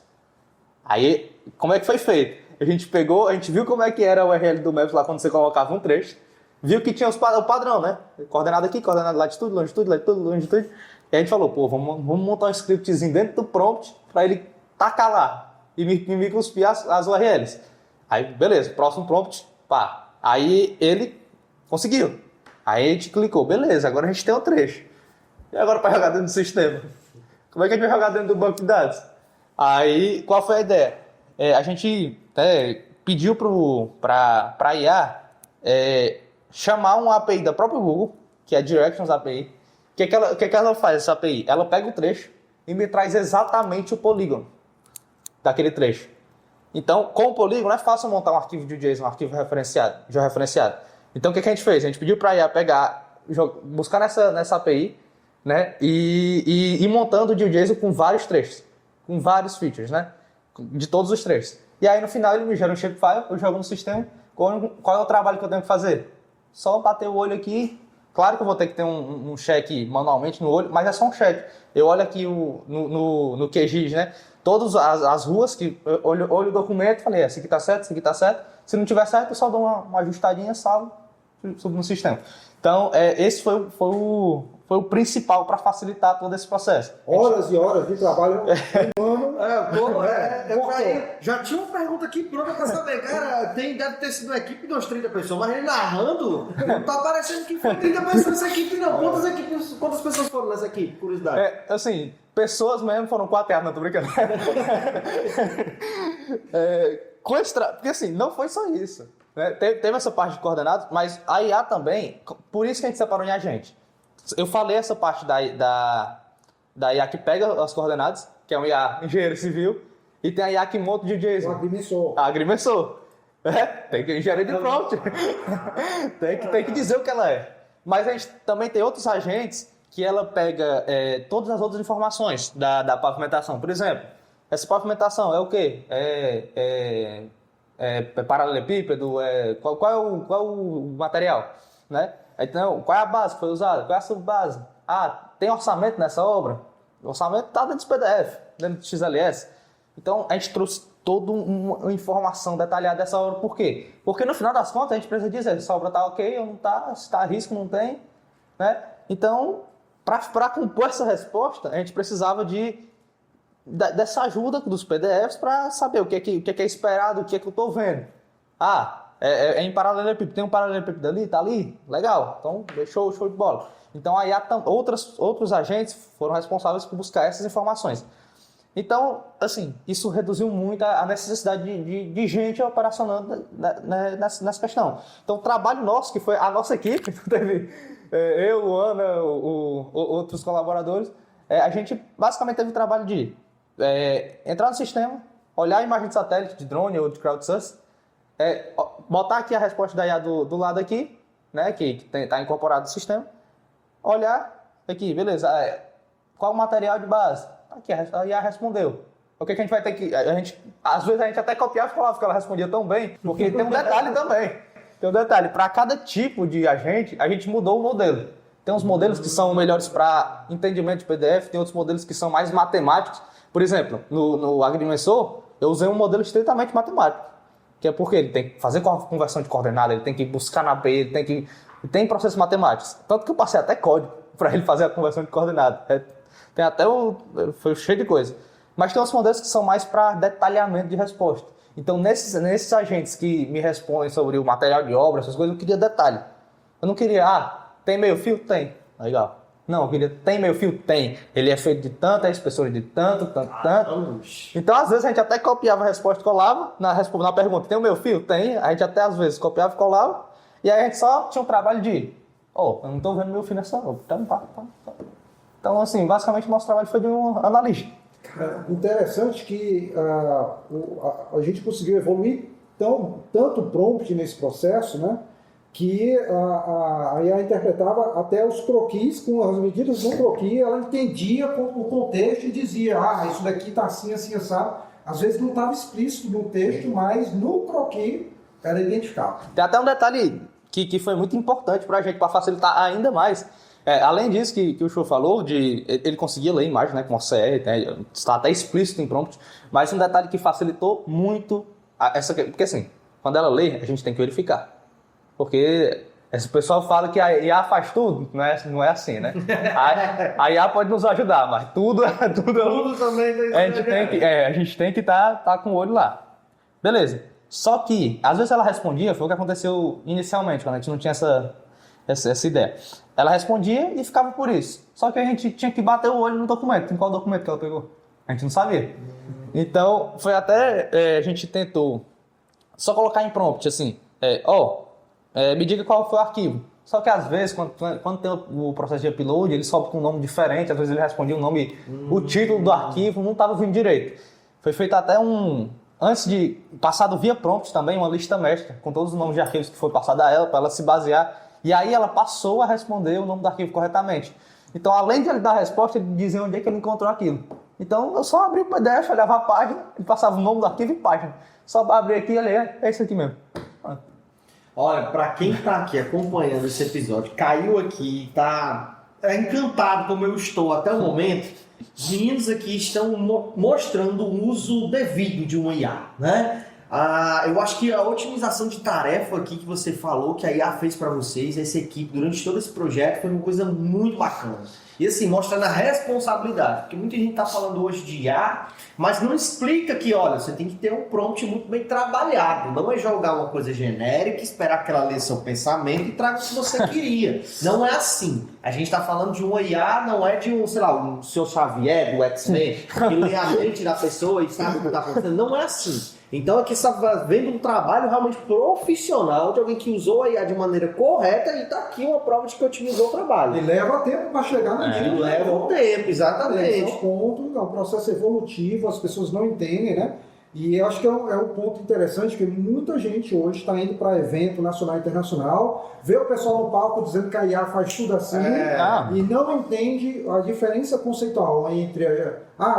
Aí, como é que foi feito? A gente viu como é que era a URL do Maps lá quando você colocava um trecho, viu que tinha o padrão, né? Coordenada aqui, coordenada latitude, longitude. E a gente falou, pô, vamos montar um scriptzinho dentro do prompt para ele tacar lá e me cuspir as URLs. Aí, beleza, próximo prompt, pá. Aí ele conseguiu. Aí a gente clicou, beleza, agora a gente tem o trecho. E agora para jogar dentro do sistema? Como é que a gente vai jogar dentro do banco de dados? Aí, qual foi a ideia? A gente pediu para a IA chamar uma API da própria Google, que é a Directions API. O que ela faz, essa API? Ela pega o trecho e me traz exatamente o polígono daquele trecho. Então, com o polígono é fácil montar um arquivo de JSON, um arquivo georreferenciado. Então, o que a gente fez? A gente pediu para a IA buscar nessa API, né, e ir montando o JSON com vários trechos, com vários features, né, de todos os trechos. E aí, no final, ele me gera um shapefile, eu jogo no sistema. Qual é o trabalho que eu tenho que fazer? Só bater o olho aqui. Claro que eu vou ter que ter um check manualmente no olho, mas é só um check. Eu olho aqui no QGIS, né? Todas as ruas, que eu olho o documento e falei, esse aqui tá certo, esse aqui tá certo. Se não tiver certo, eu só dou uma ajustadinha, salvo, subo no sistema. Então, esse foi o principal para facilitar todo esse processo. Horas e horas de trabalho humano. Já tinha uma pergunta aqui pronta pra saber, cara, deve ter sido uma equipe de umas 30 pessoas, mas ele narrando, não tá parecendo que foi 30 pessoas nessa equipe, não. Quantas pessoas foram nessa equipe? Curiosidade. Assim, pessoas mesmo foram 4, não tô brincando. Porque assim, não foi só isso. Né? Teve essa parte de coordenadas, mas a IA também, por isso que a gente separou em agente. Eu falei essa parte da IA que pega as coordenadas, que é um IA engenheiro civil, e tem a IA que monta o JSON. Agrimensor. Agrimensor. Tem que engenharia de prompt. tem que dizer o que ela é. Mas a gente também tem outros agentes que ela pega todas as outras informações da pavimentação. Por exemplo, essa pavimentação é o quê? Paralelepípedo? Qual é o material? Né? Então, qual é a base que foi usada? Qual é a subbase? Tem orçamento nessa obra? O orçamento está dentro do PDF, dentro do XLS. Então, a gente trouxe toda uma informação detalhada dessa obra. Por quê? Porque no final das contas, a gente precisa dizer se a obra está ok ou não está, se está a risco ou não tem. Né? Então, para compor essa resposta, a gente precisava dessa ajuda dos PDFs para saber o que é esperado, o que é que eu estou vendo. Em paralelepípedo, tem um paralelepípedo ali, tá ali? Legal, então show de bola. Então aí outros agentes foram responsáveis por buscar essas informações. Então, assim, isso reduziu muito a necessidade de gente operacionando nessa questão. Então, o trabalho nosso, que foi a nossa equipe, teve eu, Luana, outros colaboradores, a gente basicamente teve o trabalho de entrar no sistema, olhar a imagem de satélite, de drone ou de crowdsource, botar aqui a resposta da IA do lado aqui, né, que está incorporado no sistema, olhar aqui, beleza, qual o material de base? Aqui, a IA respondeu. O que a gente vai ter que... às vezes a gente até copiava e falava que ela respondia tão bem, porque tem um detalhe também. Tem um detalhe, para cada tipo de agente, a gente mudou o modelo. Tem uns modelos que são melhores para entendimento de PDF, tem outros modelos que são mais matemáticos. Por exemplo, no agrimensor, eu usei um modelo estritamente matemático. Que é porque ele tem que fazer conversão de coordenada, ele tem que buscar na API, tem processos matemáticos. Tanto que eu passei até código para ele fazer a conversão de coordenada. Tem até foi cheio de coisa. Mas tem uns modelos que são mais para detalhamento de resposta. Então, nesses agentes que me respondem sobre o material de obra, essas coisas, eu queria detalhe. Eu não queria, tem meio fio? Tem. Legal. Não, eu queria, tem meio fio? Tem. Ele é feito de tanto, é espessura de tanto. Então, às vezes, a gente até copiava a resposta e colava na pergunta. Tem o meu fio? Tem. A gente até, às vezes, copiava e colava. E aí a gente só tinha um trabalho de, eu não estou vendo meu fio nessa obra. Então, assim, basicamente, o nosso trabalho foi de um analista. Interessante que a gente conseguiu evoluir tanto o prompt nesse processo, né? Que a IA interpretava até os croquis, com as medidas do croquis, ela entendia o contexto e dizia, isso daqui está assim, assim, assado. Às vezes não estava explícito no texto, mas no croquis era identificado. Tem até um detalhe que foi muito importante para a gente, para facilitar ainda mais. Além disso que o Show falou, ele conseguia ler a imagem, né, com OCR, né, está até explícito em prompt, mas um detalhe que facilitou muito, porque assim, quando ela lê, a gente tem que verificar. Porque esse pessoal fala que a IA faz tudo, não é assim, né? A IA pode nos ajudar, mas tudo também a gente tem que tá com o olho lá. Beleza. Só que, às vezes ela respondia, foi o que aconteceu inicialmente, quando a gente não tinha essa ideia. Ela respondia e ficava por isso. Só que a gente tinha que bater o olho no documento. Em qual documento que ela pegou? A gente não sabia. Então, foi até... a gente tentou só colocar em prompt, assim... me diga qual foi o arquivo. Só que às vezes, quando tem o processo de upload, ele sobe com um nome diferente, às vezes ele respondia o título do arquivo não estava vindo direito. Foi feito até antes de passado via prompt também, uma lista mestra, com todos os nomes de arquivos que foi passado a ela, para ela se basear. E aí ela passou a responder o nome do arquivo corretamente. Então, além de ele dar a resposta, ele dizia onde é que ele encontrou aquilo. Então, eu só abri o PDF, olhava a página, e passava o nome do arquivo e página. Só abri aqui e olhei, é isso aqui mesmo. Olha, pra quem tá aqui acompanhando esse episódio, caiu aqui, tá encantado como eu estou até o momento, os meninos aqui estão mostrando o uso devido de uma IA, né? Eu acho que a otimização de tarefa aqui que você falou, que a IA fez para vocês, essa equipe, durante todo esse projeto, foi uma coisa muito bacana. E assim, mostrando a responsabilidade, porque muita gente está falando hoje de IA, mas não explica que, olha, você tem que ter um prompt muito bem trabalhado, não é jogar uma coisa genérica, esperar que ela lê seu pensamento e traga o que você queria. Não é assim. A gente está falando de uma IA, não é de um seu Xavier, do X-Men, que lê a mente da pessoa e sabe o que está acontecendo. Não é assim. Então aqui você está vendo um trabalho realmente profissional de alguém que usou a IA de maneira correta e está aqui uma prova de que otimizou o trabalho. E leva tempo para chegar no nível. Leva um tempo, exatamente. É um ponto, é um processo evolutivo, as pessoas não entendem, né? E eu acho que é um ponto interessante que muita gente hoje está indo para evento nacional e internacional, vê o pessoal no palco dizendo que a IA faz tudo assim e não entende a diferença conceitual entre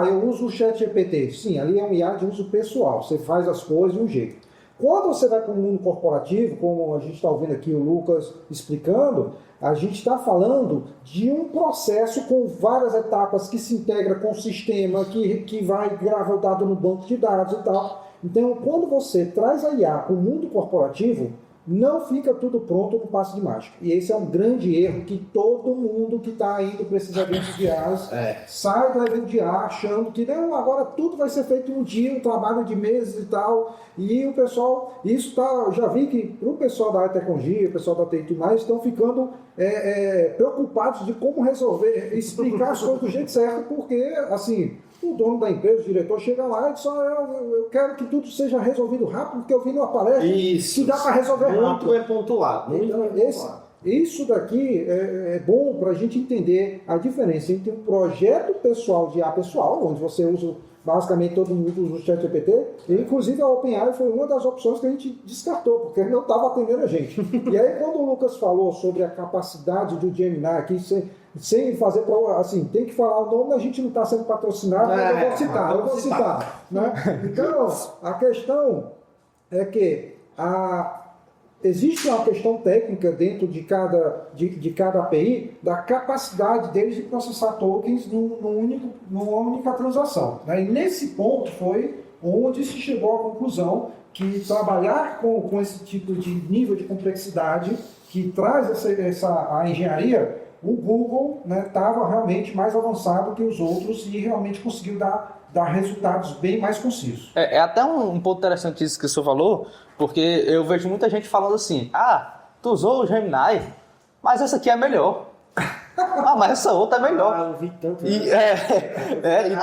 eu uso o ChatGPT. Sim, ali é um IA de uso pessoal, você faz as coisas de um jeito. Quando você vai para o mundo corporativo, como a gente está ouvindo aqui o Lucas explicando, a gente está falando de um processo com várias etapas que se integra com o sistema, que vai gravar o dado no banco de dados e tal. Então, quando você traz a IA para o mundo corporativo, não fica tudo pronto com passe de mágica. E esse é um grande erro que todo mundo que está indo para esses eventos de IAs sai do evento de IA achando que não, agora tudo vai ser feito em um dia, um trabalho de meses e tal. E o pessoal, já vi que para o pessoal da tecnologia, o pessoal da TI e tudo mais, estão ficando preocupados de como resolver, explicar as coisas do jeito certo, porque assim... O dono da empresa, o diretor, chega lá e diz: eu quero que tudo seja resolvido rápido, porque eu vi numa palestra que dá para resolver rápido. Muito bem pontuado. Isso daqui é bom para a gente entender a diferença entre um projeto pessoal de IA pessoal, onde você usa, basicamente todo mundo usa o ChatGPT, e inclusive a OpenAI foi uma das opções que a gente descartou, porque não estava atendendo a gente. E aí quando o Lucas falou sobre a capacidade do Gemini aqui, sem fazer, assim, tem que falar o nome, a gente não está sendo patrocinado, mas eu vou citar. Né? Então, a questão é que existe uma questão técnica dentro de cada API da capacidade deles de processar tokens numa única transação, né? E nesse ponto foi onde se chegou à conclusão que trabalhar com esse tipo de nível de complexidade que traz a engenharia, o Google estava realmente mais avançado que os outros e realmente conseguiu dar resultados bem mais concisos. É até um ponto interessante isso que o senhor falou, porque eu vejo muita gente falando assim, tu usou o Gemini, mas essa aqui é melhor. Mas essa outra é melhor. Eu vi tanto. E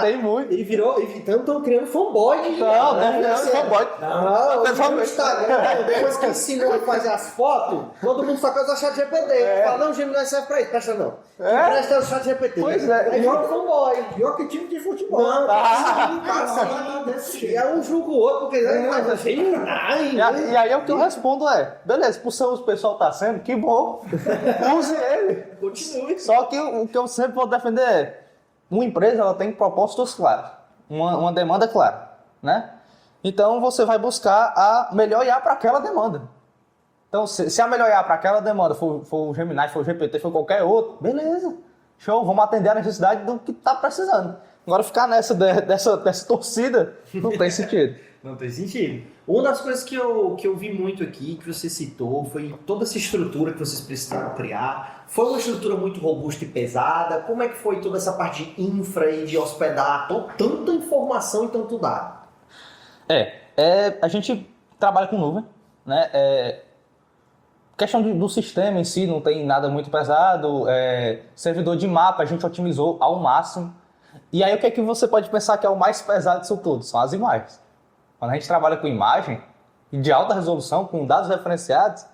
tem muito. Ele virou, então estão criando fanboy. Não, fanboy. Não, no Instagram, depois que ensinou a fazer as fotos, todo mundo só quer usar chat GPT. Fala, não, o Gemini serve pra isso, presta não. Presta o chat GPT. Pois é. Aí virou fanboy. Pior que time de futebol. Não, desse jeito. e é um julga o outro, porque E aí é o que eu respondo beleza, por ser o pessoal tá sendo, que bom, use ele. Continue. Só que o que eu sempre vou defender uma empresa ela tem propósitos claros, uma demanda clara, né? Então você vai buscar a melhor IA para aquela demanda. Então se a melhor IA para aquela demanda for o Gemini, for o GPT, for qualquer outro, beleza, show, vamos atender a necessidade do que está precisando. Agora ficar dessa torcida não tem sentido. Não tem sentido. Uma das coisas que eu vi muito aqui, que você citou, foi toda essa estrutura que vocês precisaram criar. Foi uma estrutura muito robusta e pesada? Como é que foi toda essa parte de infra e de hospedar tanta informação e tanto dado? A gente trabalha com nuvem, né? Questão do sistema em si, não tem nada muito pesado. Servidor de mapa a gente otimizou ao máximo. E aí o que é que você pode pensar que é o mais pesado disso tudo? São as imagens. Quando a gente trabalha com imagem, de alta resolução, com dados referenciados,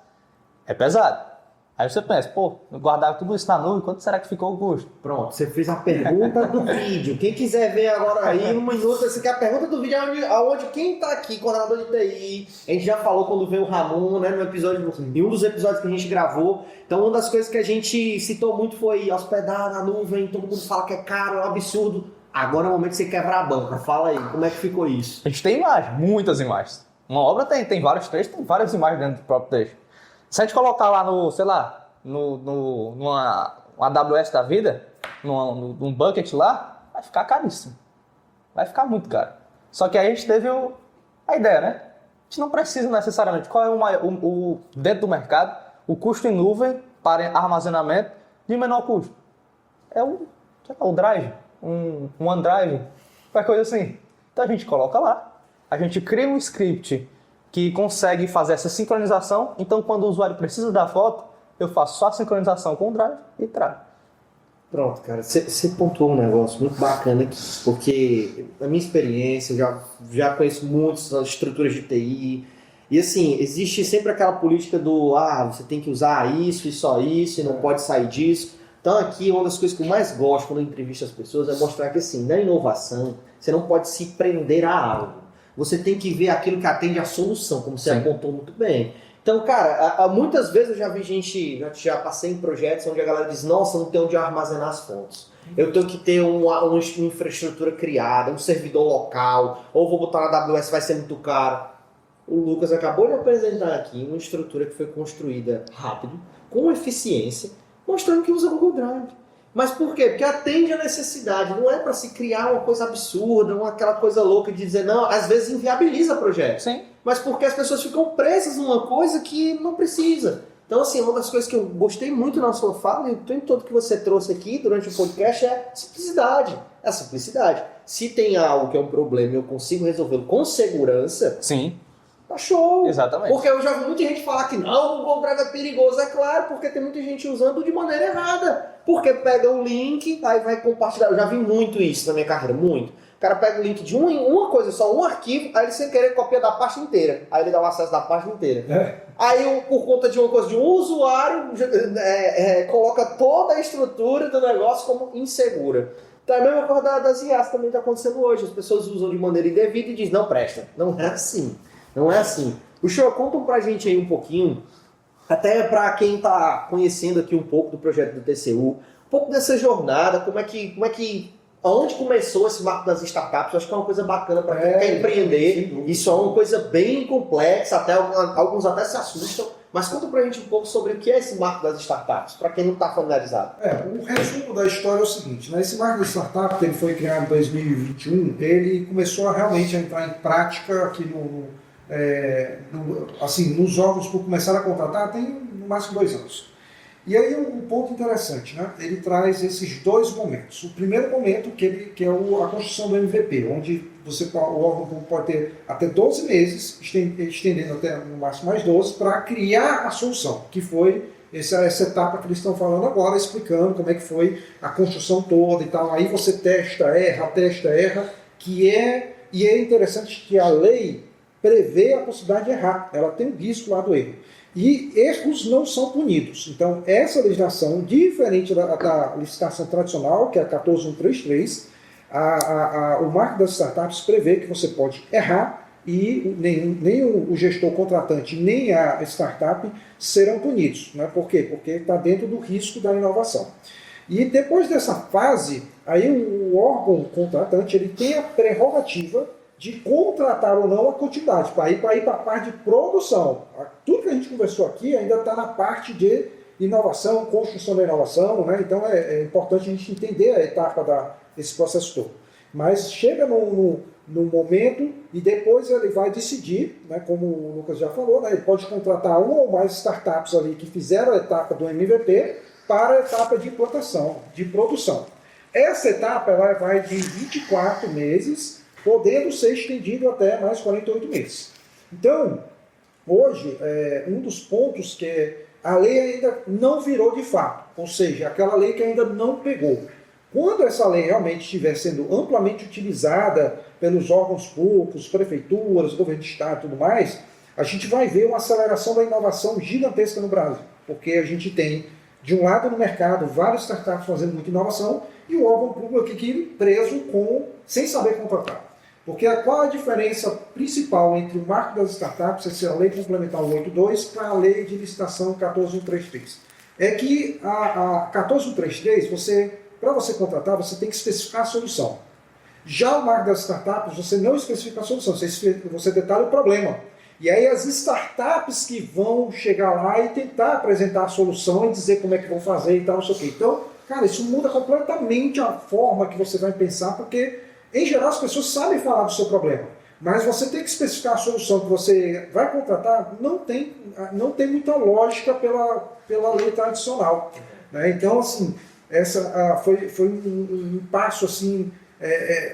é pesado. Aí você pensa, guardar tudo isso na nuvem, quanto será que ficou o custo? Pronto, você fez a pergunta do vídeo. Quem quiser ver agora aí, no minuto, a pergunta do vídeo é onde quem está aqui, coordenador de TI, a gente já falou quando veio o Ramon, né, em um dos episódios que a gente gravou. Então, uma das coisas que a gente citou muito foi hospedar na nuvem, todo mundo fala que é caro, é um absurdo. Agora é o momento de você quebrar a banca. Fala aí, como é que ficou isso? A gente tem imagens, muitas imagens. Uma obra tem vários trechos, tem várias imagens dentro do próprio texto. Se a gente colocar lá numa AWS da vida, num bucket lá, vai ficar caríssimo. Vai ficar muito caro. Só que aí a gente teve a ideia, né? A gente não precisa necessariamente. Qual é dentro do mercado, o custo em nuvem para armazenamento de menor custo? É o Drive, um OneDrive, qualquer coisa assim. Então a gente coloca lá. A gente cria um script que consegue fazer essa sincronização. Então quando o usuário precisa da foto, eu faço só a sincronização com o Drive e trago. Pronto, cara. Você pontuou um negócio muito bacana aqui, porque na minha experiência, eu já conheço muitas estruturas de TI, e assim, existe sempre aquela política você tem que usar isso e só isso, e não pode sair disso. Então aqui, uma das coisas que eu mais gosto quando eu entrevisto as pessoas é mostrar que assim, na inovação, você não pode se prender a algo. Você tem que ver aquilo que atende à solução, como você apontou muito bem. Então, cara, muitas vezes eu já vi gente, já passei em projetos onde a galera diz, nossa, não tem onde armazenar as fontes. Eu tenho que ter uma infraestrutura criada, um servidor local, ou vou botar na AWS, vai ser muito caro. O Lucas acabou de apresentar aqui uma estrutura que foi construída rápido, com eficiência, mostrando que usa o Google Drive. Mas por quê? Porque atende a necessidade, não é para se criar uma coisa absurda, aquela coisa louca de dizer, não, às vezes inviabiliza projetos. Sim. Mas porque as pessoas ficam presas numa coisa que não precisa. Então, assim, uma das coisas que eu gostei muito na sua fala, e o tempo todo que você trouxe aqui durante o podcast, é simplicidade. É a simplicidade. Se tem algo que é um problema e eu consigo resolvê-lo com segurança, Sim. tá show. Exatamente. Porque eu já vi muita gente falar que não, o Google Drive é perigoso. É claro, porque tem muita gente usando de maneira errada. Porque pega o link, aí vai compartilhar. Eu já vi muito isso na minha carreira, muito. O cara pega o link de uma coisa só, um arquivo, aí ele sem querer copia da pasta inteira. Aí ele dá o acesso da página inteira. Aí, por conta de uma coisa de um usuário, coloca toda a estrutura do negócio como insegura. Então é a mesma coisa das IAs também está acontecendo hoje. As pessoas usam de maneira indevida e dizem, não presta. Não é assim. Não é assim. O senhor, conta pra gente aí um pouquinho, até para quem está conhecendo aqui um pouco do projeto do TCU, um pouco dessa jornada, onde começou esse marco das startups. Eu acho que é uma coisa bacana para quem quer empreender. Isso é uma coisa bem complexa, até alguns até se assustam, Mas conta pra gente um pouco sobre o que é esse marco das startups, para quem não está familiarizado. O resumo da história é o seguinte, né? Esse marco da startup, que ele foi criado em 2021, ele começou realmente a entrar em prática aqui nos órgãos por começar a contratar tem no máximo 2 anos. E aí um ponto interessante, né? Ele traz esses 2 momentos. O primeiro momento que é a construção do MVP, onde o órgão pode ter até 12 meses, estendendo até no máximo mais 12, para criar a solução, que foi essa etapa que eles estão falando agora, explicando como é que foi a construção toda e tal. Aí você testa, erra, e é interessante que a lei prevê a possibilidade de errar, ela tem um risco lá do erro. E erros não são punidos. Então, essa legislação, diferente da licitação tradicional, que é a 14133, o marco das startups prevê que você pode errar e nem o gestor contratante, nem a startup serão punidos. Né? Por quê? Porque está dentro do risco da inovação. E depois dessa fase, aí o órgão contratante ele tem a prerrogativa de contratar ou não a continuidade, para ir para a parte de produção. Tudo que a gente conversou aqui ainda está na parte de inovação, construção da inovação, né? Então é importante a gente entender a etapa desse processo todo. Mas chega no momento e depois ele vai decidir, né, como o Lucas já falou, né, ele pode contratar uma ou mais startups ali que fizeram a etapa do MVP para a etapa de implantação, de produção. Essa etapa ela vai de 24 meses, podendo ser estendido até mais 48 meses. Então, hoje, um dos pontos que a lei ainda não virou de fato, ou seja, aquela lei que ainda não pegou. Quando essa lei realmente estiver sendo amplamente utilizada pelos órgãos públicos, prefeituras, governo de estado e tudo mais, a gente vai ver uma aceleração da inovação gigantesca no Brasil, porque a gente tem, de um lado no mercado, várias startups fazendo muita inovação e o órgão público aqui preso sem saber contratar. Porque qual a diferença principal entre o marco das startups, essa lei complementar 182, para a lei de licitação 14133? É que a 14133, para você contratar, você tem que especificar a solução. Já o marco das startups, você não especifica a solução, você detalha o problema. E aí as startups que vão chegar lá e tentar apresentar a solução e dizer como é que vão fazer e tal, não sei o quê. Então, cara, isso muda completamente a forma que você vai pensar, porque em geral, as pessoas sabem falar do seu problema, mas você tem que especificar a solução que você vai contratar, não tem muita lógica pela lei tradicional. Né? Então, assim, essa foi um passo assim.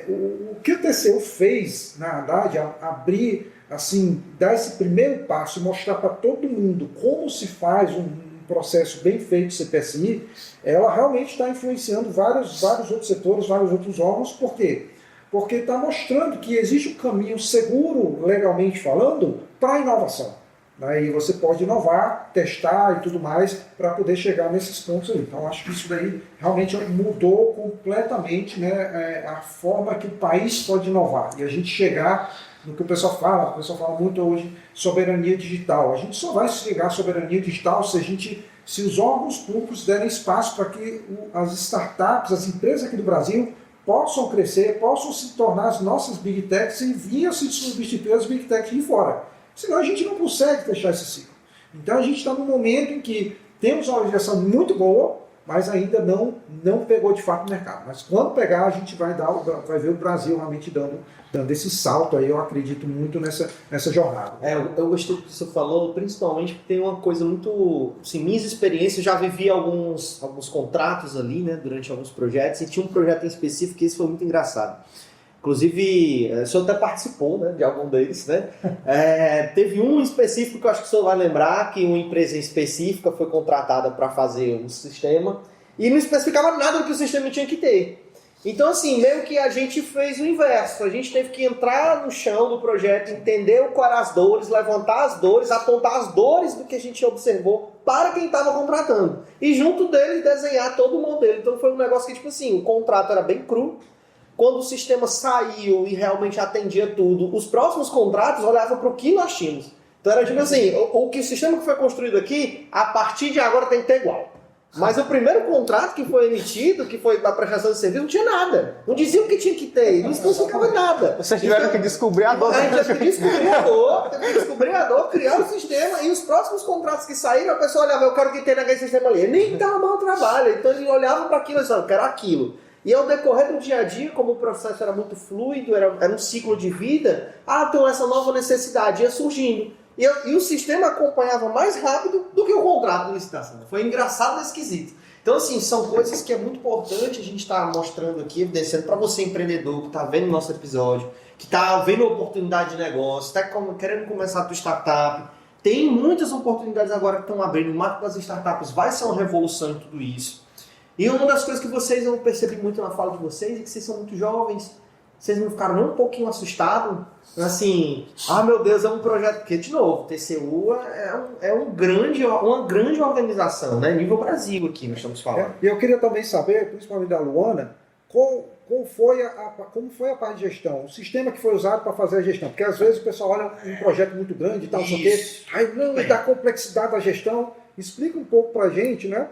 O que o TCU fez, na verdade, abrir, assim, dar esse primeiro passo e mostrar para todo mundo como se faz um processo bem feito CPSI, ela realmente está influenciando vários outros setores, vários outros órgãos. Por quê? Porque está mostrando que existe um caminho seguro, legalmente falando, para a inovação. E você pode inovar, testar e tudo mais para poder chegar nesses pontos aí. Então, acho que isso daí realmente mudou completamente, né, a forma que o país pode inovar. E a gente chegar no que o pessoal fala muito hoje, soberania digital. A gente só vai chegar à soberania digital se os órgãos públicos derem espaço para que as startups, as empresas aqui do Brasil, possam crescer, possam se tornar as nossas Big Techs e vir a se substituir as Big Techs de fora. Senão a gente não consegue fechar esse ciclo. Então a gente está num momento em que temos uma legislação muito boa, mas ainda não pegou de fato o mercado. Mas quando pegar, a gente vai ver o Brasil realmente dando esse salto aí, eu acredito muito nessa jornada. Eu gostei do que você falou, principalmente porque tem uma coisa muito... Assim, minhas experiências, já vivi alguns contratos ali, né, durante alguns projetos, e tinha um projeto em específico que esse foi muito engraçado. Inclusive, o senhor até participou, né, de algum deles, né? Teve um específico que eu acho que o senhor vai lembrar, que uma empresa específica foi contratada para fazer um sistema e não especificava nada do que o sistema tinha que ter. Então, assim, meio que a gente fez o inverso. A gente teve que entrar no chão do projeto, entender quais eram as dores, levantar as dores, apontar as dores do que a gente observou para quem estava contratando. E junto deles desenhar todo o modelo. Então foi um negócio que, tipo assim, o contrato era bem cru. Quando o sistema saiu e realmente atendia tudo, os próximos contratos olhavam para o que nós tínhamos. Então era tipo assim, o sistema que foi construído aqui, a partir de agora tem que ter igual. Mas o primeiro contrato que foi emitido, que foi da prestação de serviço, não tinha nada. Não dizia o que tinha que ter, não especificava nada. Vocês tiveram que descobrir a dor. A gente teve que descobrir a dor, criar o sistema, e os próximos contratos que saíram, a pessoa olhava, eu quero que tenha naquele sistema ali. Ele nem estava mal trabalho, então ele olhava para aquilo e dizia, eu quero aquilo. E ao decorrer do dia a dia, como o processo era muito fluido, era um ciclo de vida, então essa nova necessidade ia surgindo. E o sistema acompanhava mais rápido do que o contrato de licitação. Foi engraçado nesse quesito. Então, assim, são coisas que é muito importante a gente estar mostrando aqui, evidenciando para você, empreendedor, que está vendo o nosso episódio, que está vendo oportunidade de negócio, está querendo começar a tua startup. Tem muitas oportunidades agora que estão abrindo. O marco das startups vai ser uma revolução em tudo isso. E uma das coisas que vocês eu percebi muito na fala de vocês é que vocês são muito jovens. Vocês não ficaram nem um pouquinho assustados? Assim, meu Deus, é um projeto... Porque, de novo, TCU é uma grande organização, né? Nível Brasil aqui, nós estamos falando. E eu queria também saber, principalmente da Luana, como foi a parte de gestão, o sistema que foi usado para fazer a gestão. Porque às vezes o pessoal olha um projeto muito grande e tal, não sei o quê. Aí não, e da complexidade da gestão. Explica um pouco para a gente, né?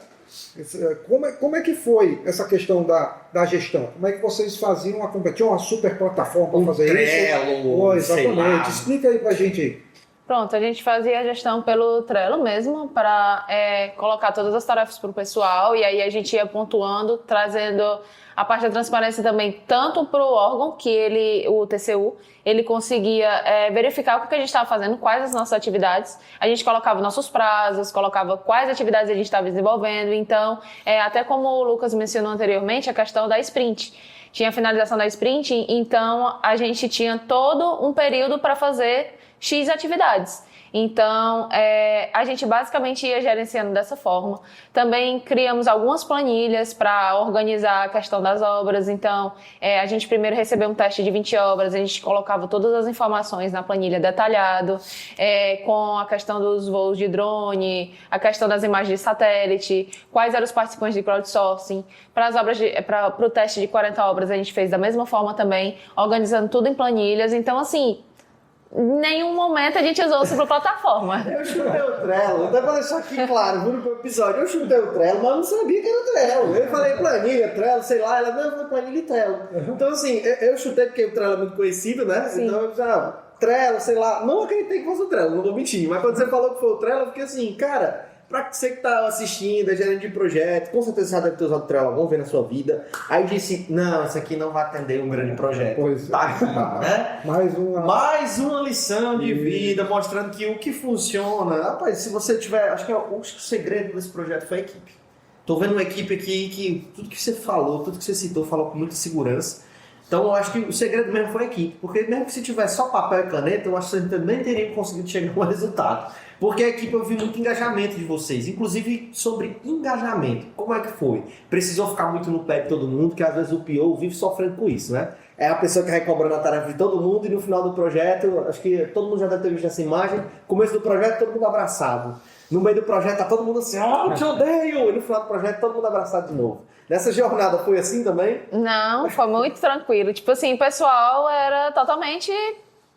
Como é que foi essa questão da gestão? Como é que vocês faziam tinha uma super plataforma para fazer Trello, isso? Exatamente. Explica aí para a gente aí. Pronto, a gente fazia a gestão pelo Trello mesmo, para colocar todas as tarefas para o pessoal, e aí a gente ia pontuando, trazendo a parte da transparência também, tanto para o órgão, o TCU, ele conseguia verificar o que a gente estava fazendo, quais as nossas atividades, a gente colocava nossos prazos, colocava quais atividades a gente estava desenvolvendo, então, até como o Lucas mencionou anteriormente, a questão da sprint. Tinha a finalização da sprint, então a gente tinha todo um período para fazer X atividades. Então, a gente basicamente ia gerenciando dessa forma. Também criamos algumas planilhas para organizar a questão das obras. Então, a gente primeiro recebeu um teste de 20 obras, a gente colocava todas as informações na planilha detalhado, com a questão dos voos de drone, a questão das imagens de satélite, quais eram os participantes de crowdsourcing. Para o teste de 40 obras, a gente fez da mesma forma também, organizando tudo em planilhas. Então, assim, em nenhum momento a gente usou a super plataforma. Eu chutei o Trello, até para deixar aqui claro, no episódio, eu chutei o Trello, mas não sabia que era o Trello. Eu falei planilha, Trello, sei lá, ela não foi planilha e Trello. Então, assim, eu chutei porque o Trello é muito conhecido, né? Sim. Então, eu já, Trello, sei lá, não acreditei que fosse o Trello, não vou mentir, mas quando você falou que foi o Trello, eu fiquei assim, cara, pra você que tá assistindo, é gerente de projeto, com certeza você já deve ter usado o Trello alguma vez na sua vida. Aí disse, não, isso aqui não vai atender um grande projeto. Pois tá aqui, né? Mais uma lição de vida, mostrando que o que funciona... Rapaz, se você tiver... Acho que o segredo desse projeto foi a equipe. Tô vendo uma equipe aqui que tudo que você falou, tudo que você citou, falou com muita segurança. Então, eu acho que o segredo mesmo foi a equipe. Porque mesmo que se tivesse só papel e caneta, eu acho que você também teria conseguido chegar a um resultado. Porque a equipe, eu vi muito engajamento de vocês. Inclusive, sobre engajamento. Como é que foi? Precisou ficar muito no pé de todo mundo, que às vezes o PO vive sofrendo com isso, né? É a pessoa que vai cobrando a tarefa de todo mundo e no final do projeto, acho que todo mundo já deve ter visto essa imagem, começo do projeto, todo mundo abraçado. No meio do projeto, tá todo mundo assim, eu te odeio! E no final do projeto, todo mundo abraçado de novo. Nessa jornada foi assim também? Não, foi muito tranquilo. Tipo assim, o pessoal era totalmente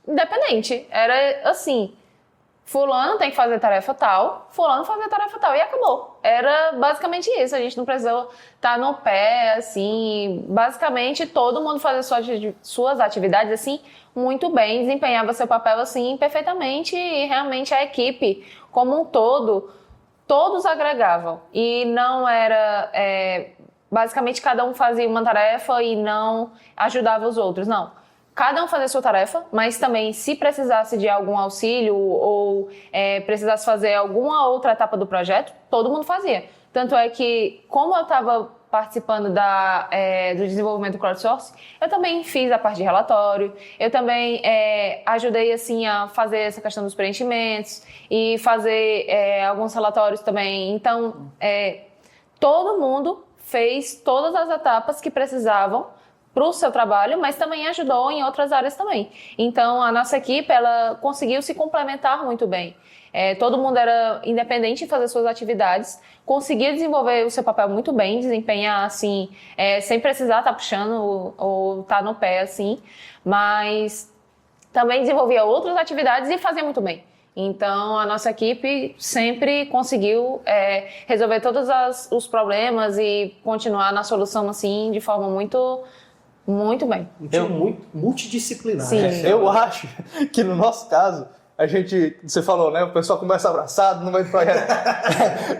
independente. Era assim, fulano tem que fazer tarefa tal, fulano fazer tarefa tal, e acabou. Era basicamente isso, a gente não precisou estar no pé, assim, basicamente todo mundo fazia suas atividades, assim, muito bem, desempenhava seu papel, assim, perfeitamente, e realmente a equipe, como um todo, todos agregavam, e não era... basicamente, cada um fazia uma tarefa e não ajudava os outros, não. Cada um fazia a sua tarefa, mas também, se precisasse de algum auxílio ou precisasse fazer alguma outra etapa do projeto, todo mundo fazia. Tanto é que, como eu estava participando do desenvolvimento do crowdsourcing, eu também fiz a parte de relatório, eu também ajudei assim, a fazer essa questão dos preenchimentos e fazer alguns relatórios também. Então, todo mundo fez todas as etapas que precisavam para o seu trabalho, mas também ajudou em outras áreas também. Então, a nossa equipe, ela conseguiu se complementar muito bem. Todo mundo era independente em fazer suas atividades, conseguia desenvolver o seu papel muito bem, desempenhar assim, sem precisar estar puxando ou estar no pé, assim, mas também desenvolvia outras atividades e fazia muito bem. Então, a nossa equipe sempre conseguiu resolver todos os problemas e continuar na solução assim de forma muito, muito bem. Um time muito multidisciplinar. Sim. Né? Eu acho que no nosso caso, você falou, né? O pessoal começa abraçado no meio do projeto.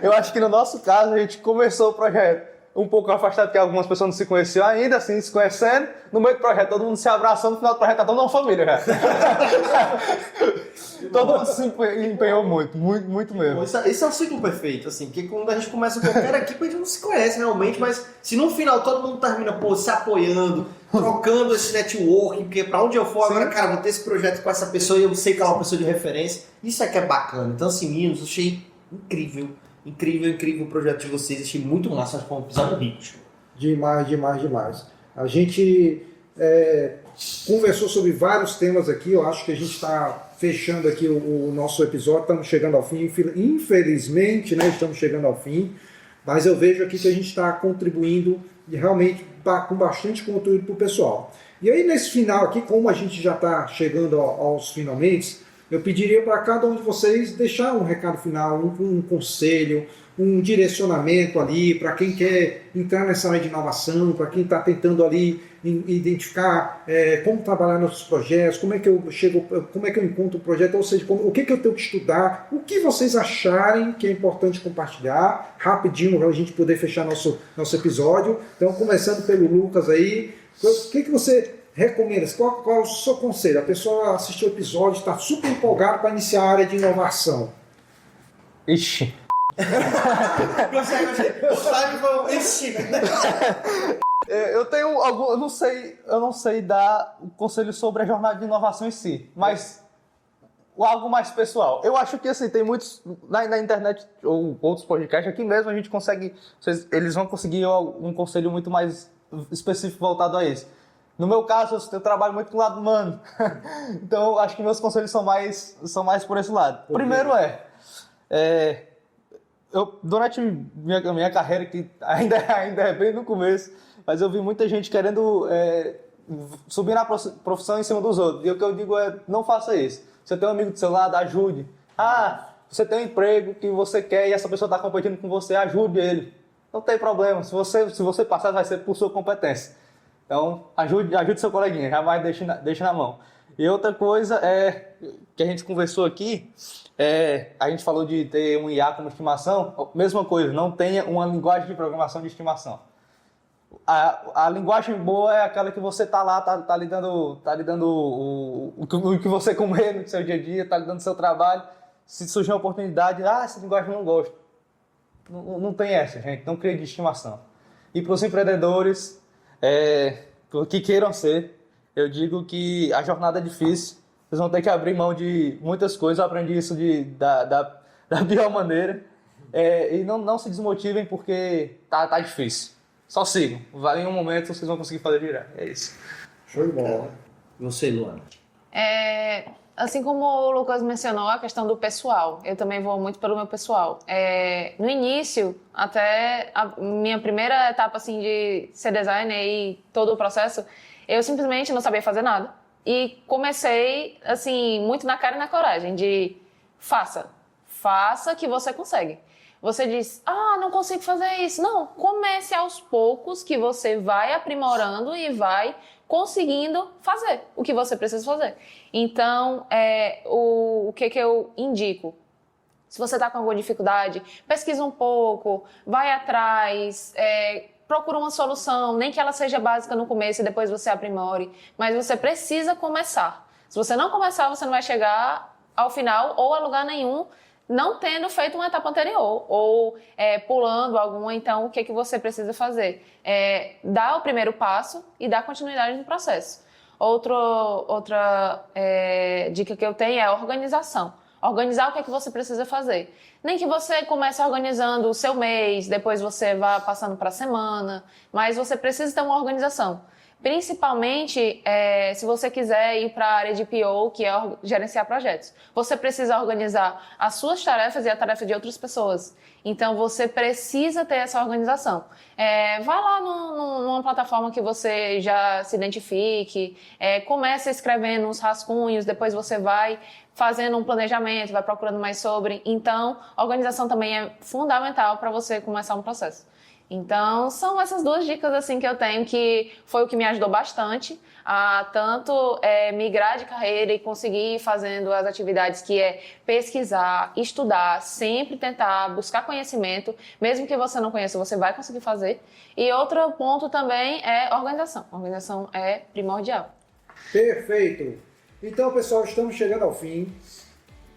Eu acho que no nosso caso, a gente começou o projeto um pouco afastado, porque algumas pessoas não se conheciam ainda, assim, se conhecendo. No meio do projeto, todo mundo se abraçando, no final do projeto tá toda uma família já. Todo mundo se empenhou muito, muito, muito mesmo. Esse é o ciclo perfeito, assim, porque quando a gente começa qualquer equipe, a gente não se conhece realmente, mas se no final todo mundo termina, se apoiando, trocando esse networking, porque pra onde eu for agora, cara, vou ter esse projeto com essa pessoa e eu sei que ela é uma pessoa de referência, isso é que é bacana. Então, assim, meninos, eu achei incrível o projeto de vocês, achei muito massa, acho que foi um episódio rico. Demais. A gente conversou sobre vários temas aqui, eu acho que a gente está fechando aqui o nosso episódio, estamos chegando ao fim, infelizmente, né, estamos chegando ao fim, mas eu vejo aqui que a gente está contribuindo e realmente com bastante conteúdo para o pessoal. E aí nesse final aqui, como a gente já está chegando aos finalmente, eu pediria para cada um de vocês deixar um recado final, um conselho, um direcionamento ali para quem quer entrar nessa área de inovação, para quem está tentando ali identificar como trabalhar nos projetos, como é que eu encontro o projeto, ou seja, o que eu tenho que estudar, o que vocês acharem que é importante compartilhar, rapidinho para a gente poder fechar nosso episódio. Então, começando pelo Lucas aí, o que você recomenda? Qual é o seu conselho? A pessoa assistiu o episódio, está super empolgada para iniciar a área de inovação. Ixi. Eu tenho eu não sei dar um conselho sobre a jornada de inovação em si, mas algo mais pessoal. Eu acho que assim, tem muitos na internet ou outros podcasts, aqui mesmo a gente consegue, eles vão conseguir um conselho muito mais específico voltado a isso. No meu caso, eu trabalho muito com o lado humano, então acho que meus conselhos são mais por esse lado. Primeiro eu, durante minha carreira, que ainda é bem no começo, mas eu vi muita gente querendo subir na profissão em cima dos outros. E o que eu digo é, não faça isso. Você tem um amigo do seu lado, ajude. Você tem um emprego que você quer e essa pessoa está competindo com você, ajude ele. Não tem problema. Se você passar, vai ser por sua competência. Então, ajude seu coleguinha, jamais deixe na mão. E outra coisa que a gente conversou aqui, a gente falou de ter um IA como estimação, mesma coisa, não tenha uma linguagem de programação de estimação. A linguagem boa é aquela que você tá lá, tá lhe dando o que você comer no seu dia a dia, tá lhe dando o seu trabalho. Se surgir uma oportunidade, essa linguagem eu não gosto. Não tem essa, gente, não crie de estimação. E para os empreendedores que queiram ser, eu digo que a jornada é difícil, vocês vão ter que abrir mão de muitas coisas, eu aprendi isso da pior maneira, e não se desmotivem porque tá difícil. Só sigam, em um momento vocês vão conseguir fazer virar, é isso. Show de bola. Você, Luana. Assim como o Lucas mencionou a questão do pessoal, eu também vou muito pelo meu pessoal. No início, até a minha primeira etapa assim, de ser designer e todo o processo, eu simplesmente não sabia fazer nada. E comecei, assim, muito na cara e na coragem, de faça que você consegue. Você diz, não consigo fazer isso. Não, comece aos poucos que você vai aprimorando e vai conseguindo fazer o que você precisa fazer. Então, o que eu indico? Se você está com alguma dificuldade, pesquisa um pouco, vai atrás, procura uma solução, nem que ela seja básica no começo e depois você aprimore, mas você precisa começar. Se você não começar, você não vai chegar ao final ou a lugar nenhum, não tendo feito uma etapa anterior, ou pulando alguma. Então, o que você precisa fazer? Dar o primeiro passo e dar continuidade no processo. Outra dica que eu tenho é a organização. Organizar o que você precisa fazer. Nem que você comece organizando o seu mês, depois você vá passando para a semana, mas você precisa ter uma organização. Principalmente se você quiser ir para a área de PO, que é gerenciar projetos. Você precisa organizar as suas tarefas e a tarefa de outras pessoas. Então, você precisa ter essa organização. Vai lá numa plataforma que você já se identifique, comece escrevendo uns rascunhos, depois você vai fazendo um planejamento, vai procurando mais sobre. Então, a organização também é fundamental para você começar um processo. Então, são essas 2 dicas assim que eu tenho, que foi o que me ajudou bastante a tanto migrar de carreira e conseguir ir fazendo as atividades, que é pesquisar, estudar, sempre tentar buscar conhecimento, mesmo que você não conheça, você vai conseguir fazer. E outro ponto também é organização. A organização é primordial. Perfeito! Então, pessoal, estamos chegando ao fim.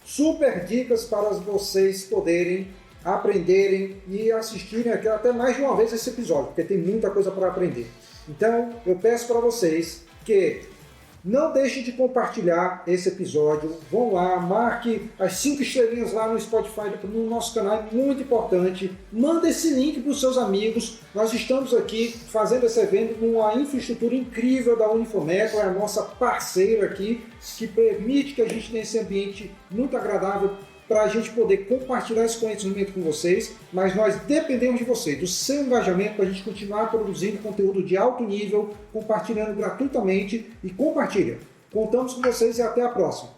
Super dicas para vocês poderem aprenderem e assistirem aqui até mais de uma vez esse episódio, porque tem muita coisa para aprender. Então, eu peço para vocês que não deixem de compartilhar esse episódio. Vão lá, marque as 5 estrelinhas lá no Spotify, no nosso canal, é muito importante. Manda esse link para os seus amigos. Nós estamos aqui fazendo esse evento com uma infraestrutura incrível da Unifomeco, é a nossa parceira aqui, que permite que a gente tenha esse ambiente muito agradável para a gente poder compartilhar esse conhecimento com vocês, mas nós dependemos de vocês, do seu engajamento, para a gente continuar produzindo conteúdo de alto nível, compartilhando gratuitamente, e compartilha. Contamos com vocês e até a próxima.